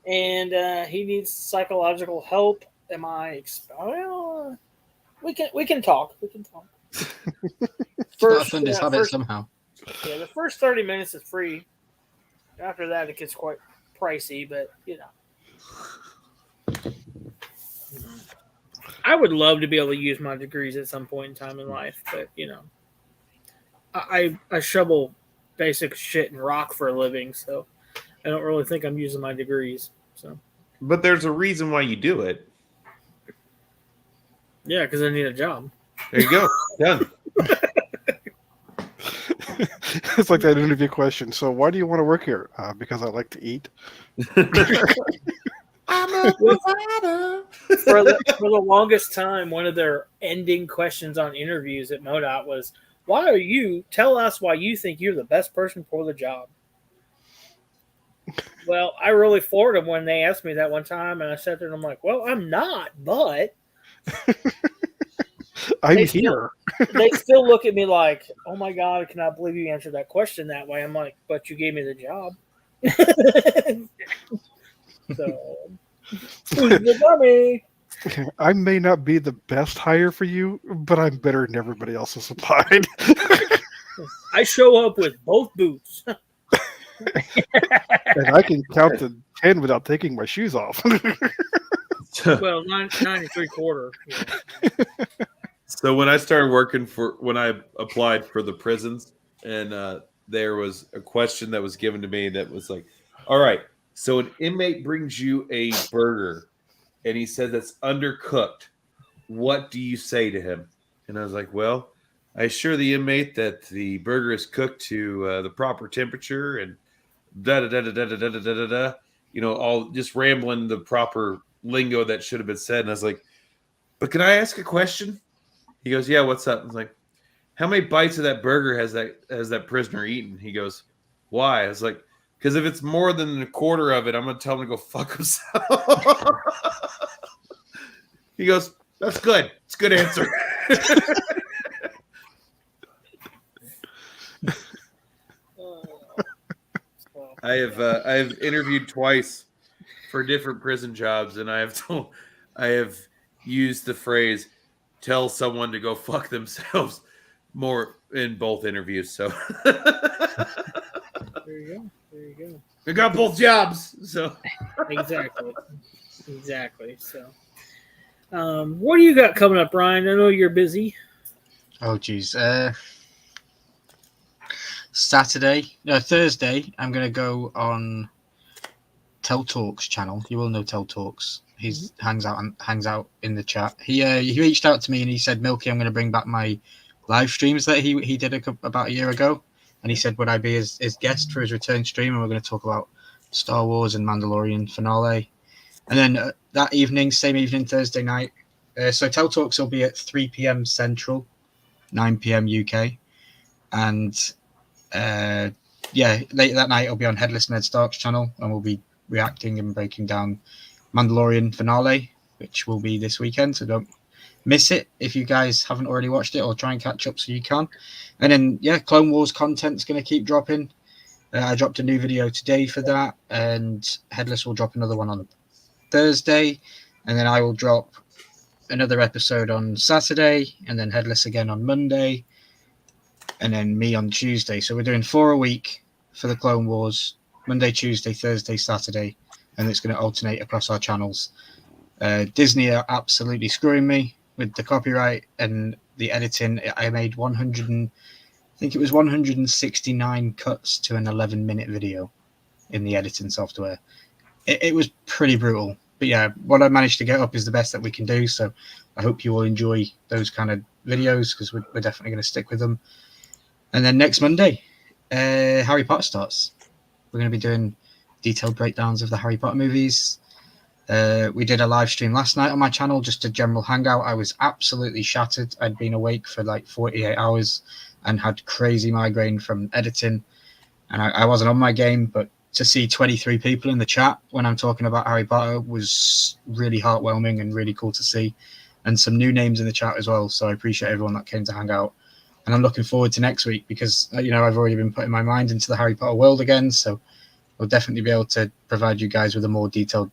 And he needs psychological help. Am I? Well, we can talk. We can talk. First, somehow. Yeah, the first 30 minutes is free. After that, it gets quite pricey, but I would love to be able to use my degrees at some point in time in life, but I shovel basic shit and rock for a living, so I don't really think I'm using my degrees. So, but there's a reason why you do it. Yeah, because I need a job. There you go. Done. It's like that interview question. So, why do you want to work here? Because I like to eat. I'm a provider. For the longest time, one of their ending questions on interviews at MoDOT was, tell us why you think you're the best person for the job. Well, I really floored them when they asked me that one time, and I sat there and I'm like, well, I'm not, but I'm here. They still look at me like, oh my God, I cannot believe you answered that question that way. I'm like, but you gave me the job. So, who's the dummy? I may not be the best hire for you, but I'm better than everybody else has applied. I show up with both boots. And I can count to 10 without taking my shoes off. Well, 9 3/4. Yeah. So when I started working when I applied for the prisons, and there was a question that was given to me that was like, all right, so an inmate brings you a burger and he says that's undercooked. What do you say to him? And I was like, well, I assure the inmate that the burger is cooked to the proper temperature and da-da-da-da-da-da-da-da-da, all just rambling the proper lingo that should have been said. And I was like, but can I ask a question? He goes, yeah, what's up? I was like, how many bites of that burger has that prisoner eaten? He goes, why? I was like, because if it's more than a quarter of it, I'm going to tell him to go fuck himself. He goes, that's good. It's a good answer. I have interviewed twice for different prison jobs, and I have used the phrase "tell someone to go fuck themselves" more in both interviews. So There you go. I got both jobs. So Exactly. So, what do you got coming up, Ryan? I know you're busy. Oh, geez. Thursday, I'm going to go on Tell Talks channel. You all know Tell Talks. He hangs out in the chat. He reached out to me and he said, Milky, I'm going to bring back my live streams that he did about a year ago. And he said, would I be his guest for his return stream? And we're going to talk about Star Wars and Mandalorian finale. And then that evening, same evening, Thursday night. So Tell Talks will be at 3 p.m. Central, 9 p.m. UK. And later that night, it'll be on Headless Ned Stark's channel. And we'll be reacting and breaking down Mandalorian finale, which will be this weekend. So don't miss it if you guys haven't already watched it, or try and catch up so you can. And then, yeah, Clone Wars content's going to keep dropping. I dropped a new video today for that, and Headless will drop another one on Thursday, and then I will drop another episode on Saturday, and then Headless again on Monday, and then me on Tuesday. So we're doing 4 a week for the Clone Wars: Monday, Tuesday, Thursday, Saturday, and it's going to alternate across our channels. Disney are absolutely screwing me with the copyright and the editing. I made 169 cuts to an 11-minute video in the editing software. It was pretty brutal. But yeah, what I managed to get up is the best that we can do. So I hope you all enjoy those kind of videos, because we're definitely going to stick with them. And then next Monday, Harry Potter starts. We're going to be doing detailed breakdowns of the Harry Potter movies. We did a live stream last night on my channel, just a general hangout. I was absolutely shattered. I'd been awake for like 48 hours and had crazy migraine from editing. And I wasn't on my game, but to see 23 people in the chat when I'm talking about Harry Potter was really heartwarming and really cool to see. And some new names in the chat as well. So I appreciate everyone that came to hang out. And I'm looking forward to next week, because, you know, I've already been putting my mind into the Harry Potter world again. So we'll definitely be able to provide you guys with a more detailed,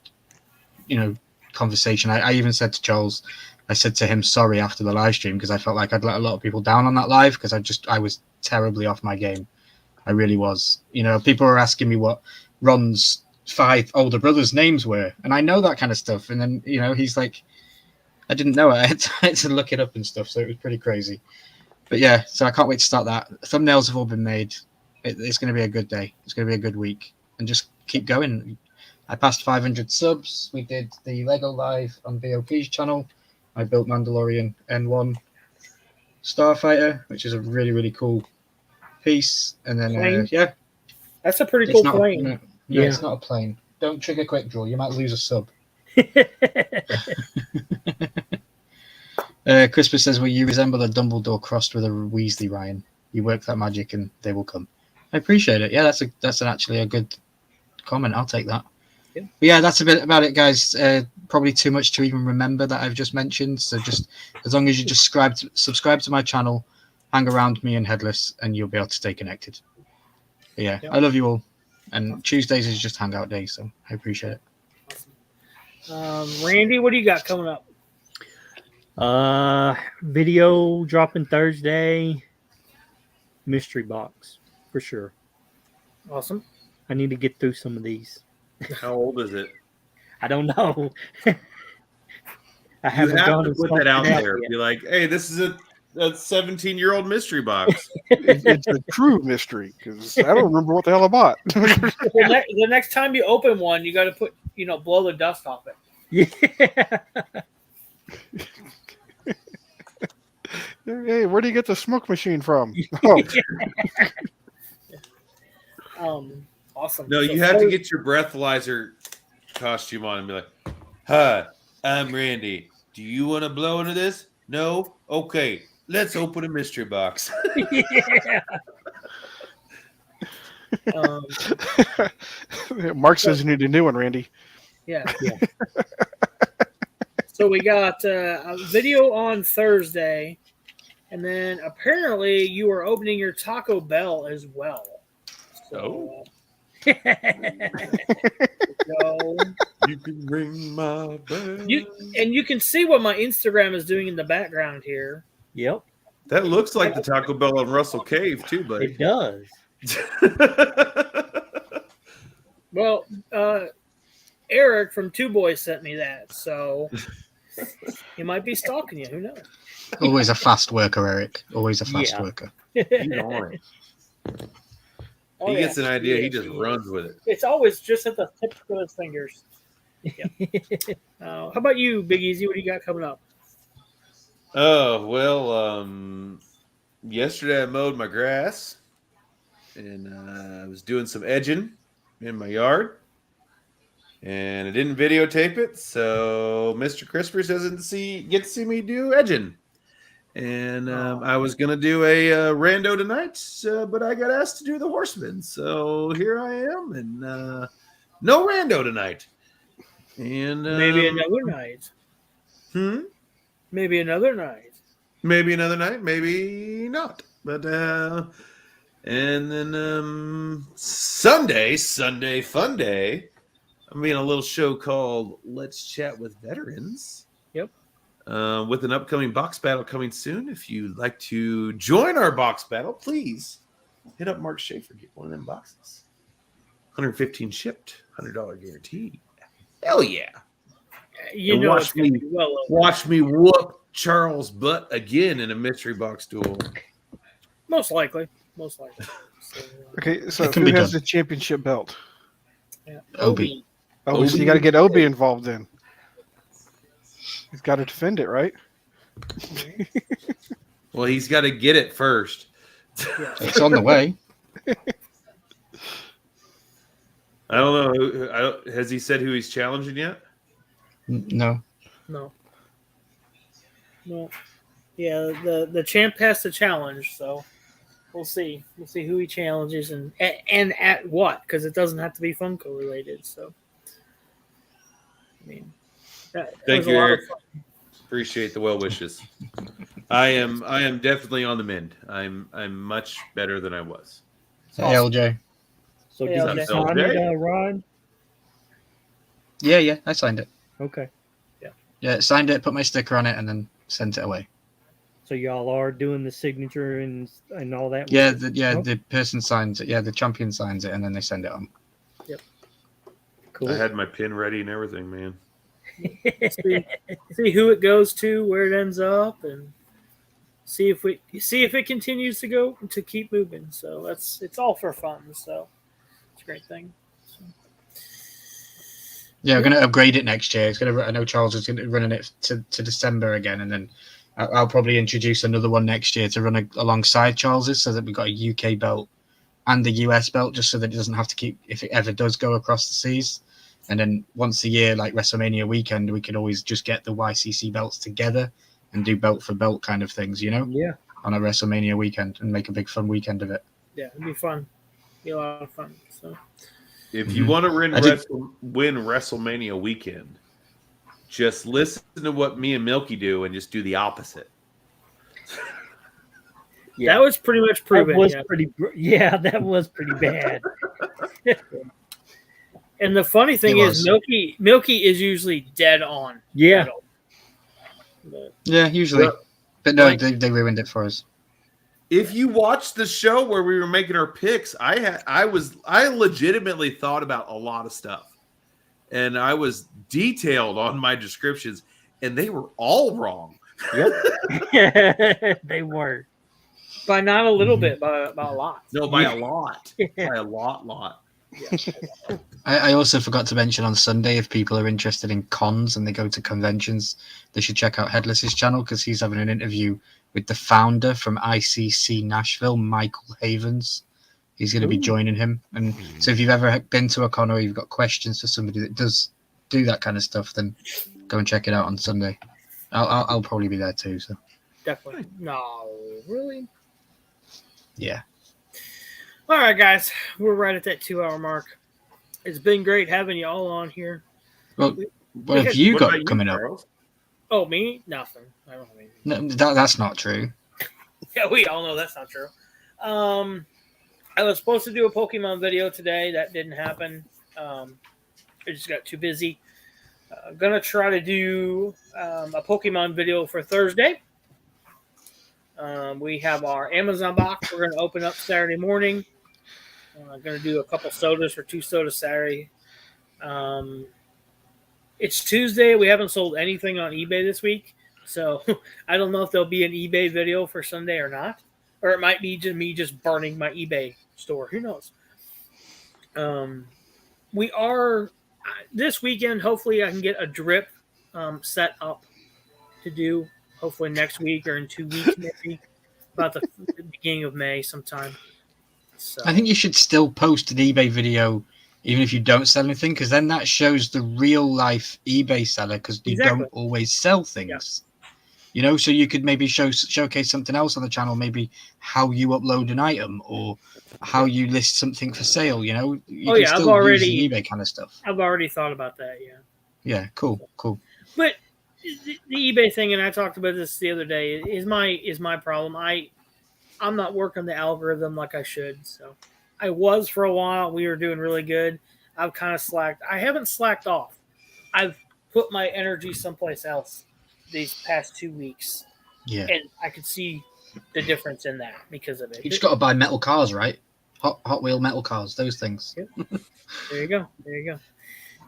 you know, conversation. I even said to Charles, I said to him sorry after the live stream, because I felt like I'd let a lot of people down on that live, because I was terribly off my game. I really was. You know, people were asking me what Ron's 5 older brothers' names were, and I know that kind of stuff. And then, you know, he's like, I didn't know it. I had to look it up and stuff, so it was pretty crazy. But yeah, so I can't wait to start that. Thumbnails have all been made. It's going to be a good day. It's going to be a good week, and just keep going. I passed 500 subs. We did the Lego Live on VOP's channel. I built Mandalorian N1 Starfighter, which is a really, really cool piece. And then, yeah. That's a pretty cool plane. No, it's not a plane. Don't trigger quick draw. You might lose a sub. Crispus says, well, you resemble a Dumbledore crossed with a Weasley, Ryan. You work that magic and they will come. I appreciate it. Yeah, that's actually a good comment. I'll take that. Yeah. But yeah, that's a bit about it, guys. Probably too much to even remember that I've just mentioned. So just as long as you just subscribe to my channel, hang around me and Headless, and you'll be able to stay connected. But yeah, I love you all. And Tuesdays is just hangout day, so I appreciate it. Randy, what do you got coming up? Video dropping Thursday. Mystery box for sure. Awesome. I need to get through some of these. How old is it? I don't know. I haven't gone to put that out there. Be like, hey, this is a 17-year-old mystery box. It's a true mystery, because I don't remember what the hell I bought. The next time you open one, you got to put, blow the dust off it. Yeah. Hey, where do you get the smoke machine from? Awesome. No, you have to get your breathalyzer costume on and be like, hi, I'm Randy. Do you want to blow into this? No? Okay, let's open a mystery box. Yeah. Mark says you need a new one, Randy. Yeah. So we got a video on Thursday, and then apparently you are opening your Taco Bell as well. So, you can ring my bell. You can see what my Instagram is doing in the background here. Yep. That looks like the Taco Bell on Russell Cave too, buddy. It does. Well, Eric from Two Boys sent me that, so he might be stalking you. Who knows? Always a fast worker, Eric. Always a fast worker. He's on it. Oh, he gets an idea, he just runs with it. It's always just at the tip of his fingers. Yeah. How about you, Big Easy? What do you got coming up? Oh, well, yesterday I mowed my grass, and I was doing some edging in my yard, and I didn't videotape it, so Mr. Crispers doesn't get to see me do edging. And I was going to do a rando tonight, but I got asked to do the horseman. So here I am. And No rando tonight. And Maybe another night. Maybe another night. Maybe another night. Maybe not. But and then Sunday fun day. I'm in a little show called Let's Chat with Veterans. Yep. With an upcoming box battle coming soon. If you'd like to join our box battle, please hit up Mark Schaefer. Get one of them boxes. 115 shipped. $100 guaranteed. Hell yeah. You know, watch me whoop Charles' butt again in a mystery box duel. Most likely. So, Okay, so who has the championship belt? Yeah. Obi. Oh, so you got to get Obi involved in. He's got to defend it, right? Well, he's got to get it first. It's on the way. I don't know. Has he said who he's challenging yet? No. Yeah, the champ has to challenge, so we'll see. We'll see who he challenges and at what, because it doesn't have to be Funko related. So, I mean, thank you, Eric. Appreciate the well wishes. I am definitely on the mend. I'm much better than I was. Hey, LJ. So did you sign it, Rod? Yeah, I signed it. Okay. Yeah, signed it, put my sticker on it, and then sent it away. So y'all are doing the signature and all that? Yeah, the person signs it. Yeah, the champion signs it, and then they send it on. Yep. Cool. I had my pin ready and everything, man. see who it goes to, where it ends up, and see if it continues to keep moving. So it's all for fun. So it's a great thing. So. Yeah, we're going to upgrade it next year. I know Charles is going to run it to December again, and then I'll probably introduce another one next year to run alongside Charles's, so that we've got a UK belt and the US belt, just so that it doesn't have to keep, if it ever does go across the seas. And then once a year, like WrestleMania weekend, we could always just get the YCC belts together and do belt for belt kind of things, you know? Yeah. On a WrestleMania weekend and make a big fun weekend of it. Yeah, it'd be fun. Be a lot of fun. So. If you want to win WrestleMania weekend, just listen to what me and Milky do and just do the opposite. Yeah. That was pretty much proven. That was pretty bad. And the funny thing is, Milky is usually dead on. Yeah. Yeah, usually. But no, they ruined it for us. If you watched the show where we were making our picks, I legitimately thought about a lot of stuff, and I was detailed on my descriptions, and they were all wrong. Yep. They were. By not a little bit, by a lot. No, by a lot. By a lot. Yeah. I also forgot to mention on Sunday, if people are interested in cons and they go to conventions, they should check out Headless's channel, because he's having an interview with the founder from ICC Nashville, Michael Havens. He's going to be joining him. And so if you've ever been to a con or you've got questions for somebody that does do that kind of stuff, then go and check it out on Sunday. I'll probably be there too. So definitely. No, really? Yeah. All right, guys. We're right at that 2-hour mark. It's been great having you all on here. Well, what have you got coming up? Oh, me? Nothing. I don't have anything. No, that's not true. Yeah, we all know that's not true. I was supposed to do a Pokemon video today. That didn't happen. I just got too busy. I'm going to try to do a Pokemon video for Thursday. We have our Amazon box we're going to open up Saturday morning. I'm going to do a couple sodas for 2 sodas Saturday. It's Tuesday. We haven't sold anything on eBay this week. So I don't know if there'll be an eBay video for Sunday or not. Or it might be just me just burning my eBay store. Who knows? We are this weekend. Hopefully I can get a drip set up to do. Hopefully next week or in 2 weeks, maybe. About the beginning of May sometime. So. I think you should still post an eBay video even if you don't sell anything, because then that shows the real life eBay seller, because you don't always sell things. You know, so you could maybe showcase something else on the channel, maybe how you upload an item or how you list something for sale. You know, you can still use the eBay kind of stuff. I've already thought about that. Yeah. Yeah. Cool. But the eBay thing, and I talked about this the other day, is my problem. I'm not working the algorithm like I should. So I was for a while. We were doing really good. I've kind of slacked. I haven't slacked off. I've put my energy someplace else these past 2 weeks. Yeah. And I could see the difference in that because of it. You just got to buy metal cars, right? Hot wheel metal cars, those things. Yep. There you go.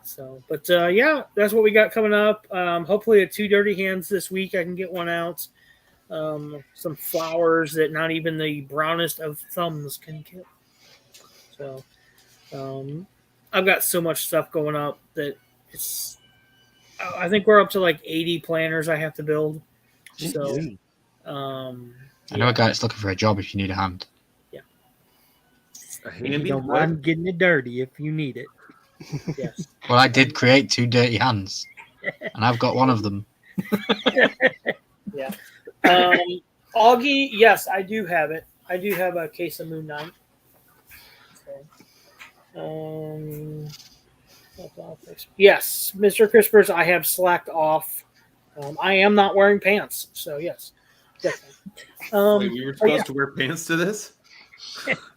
So, but yeah, that's what we got coming up. Hopefully, a 2 dirty hands this week. I can get one out. Some flowers that not even the brownest of thumbs can kill. So, I've got so much stuff going up that it's. I think we're up to like 80 planners I have to build. So, I know a guy that's looking for a job if you need a hand. Yeah. You don't mind getting it dirty if you need it. Yes. Well, I did create 2 dirty hands, and I've got one of them. Yeah. Augie, yes, I do have it. I do have a case of Moon Knight. So, yes, Mr. Crispers, I have slacked off. I am not wearing pants, so yes, definitely. Wait, we were supposed to wear pants to this?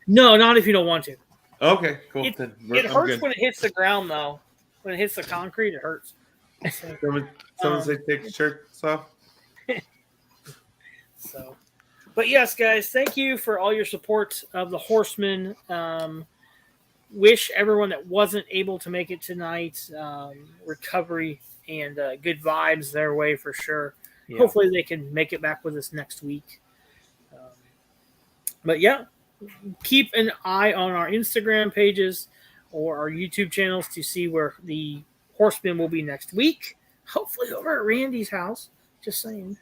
No, not if you don't want to. Okay, cool. It hurts when it hits the ground, though. When it hits the concrete, it hurts. Someone say take the shirts off. So, but yes, guys, thank you for all your support of the Horsemen. Wish everyone that wasn't able to make it tonight recovery and good vibes their way for sure. Yeah. Hopefully they can make it back with us next week. But yeah, keep an eye on our Instagram pages or our YouTube channels to see where the Horsemen will be next week. Hopefully over at Randy's house. Just saying.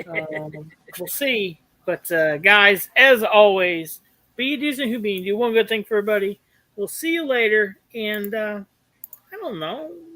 We'll see. But guys, as always, be a decent human being. Do one good thing for everybody. We'll see you later. And I don't know.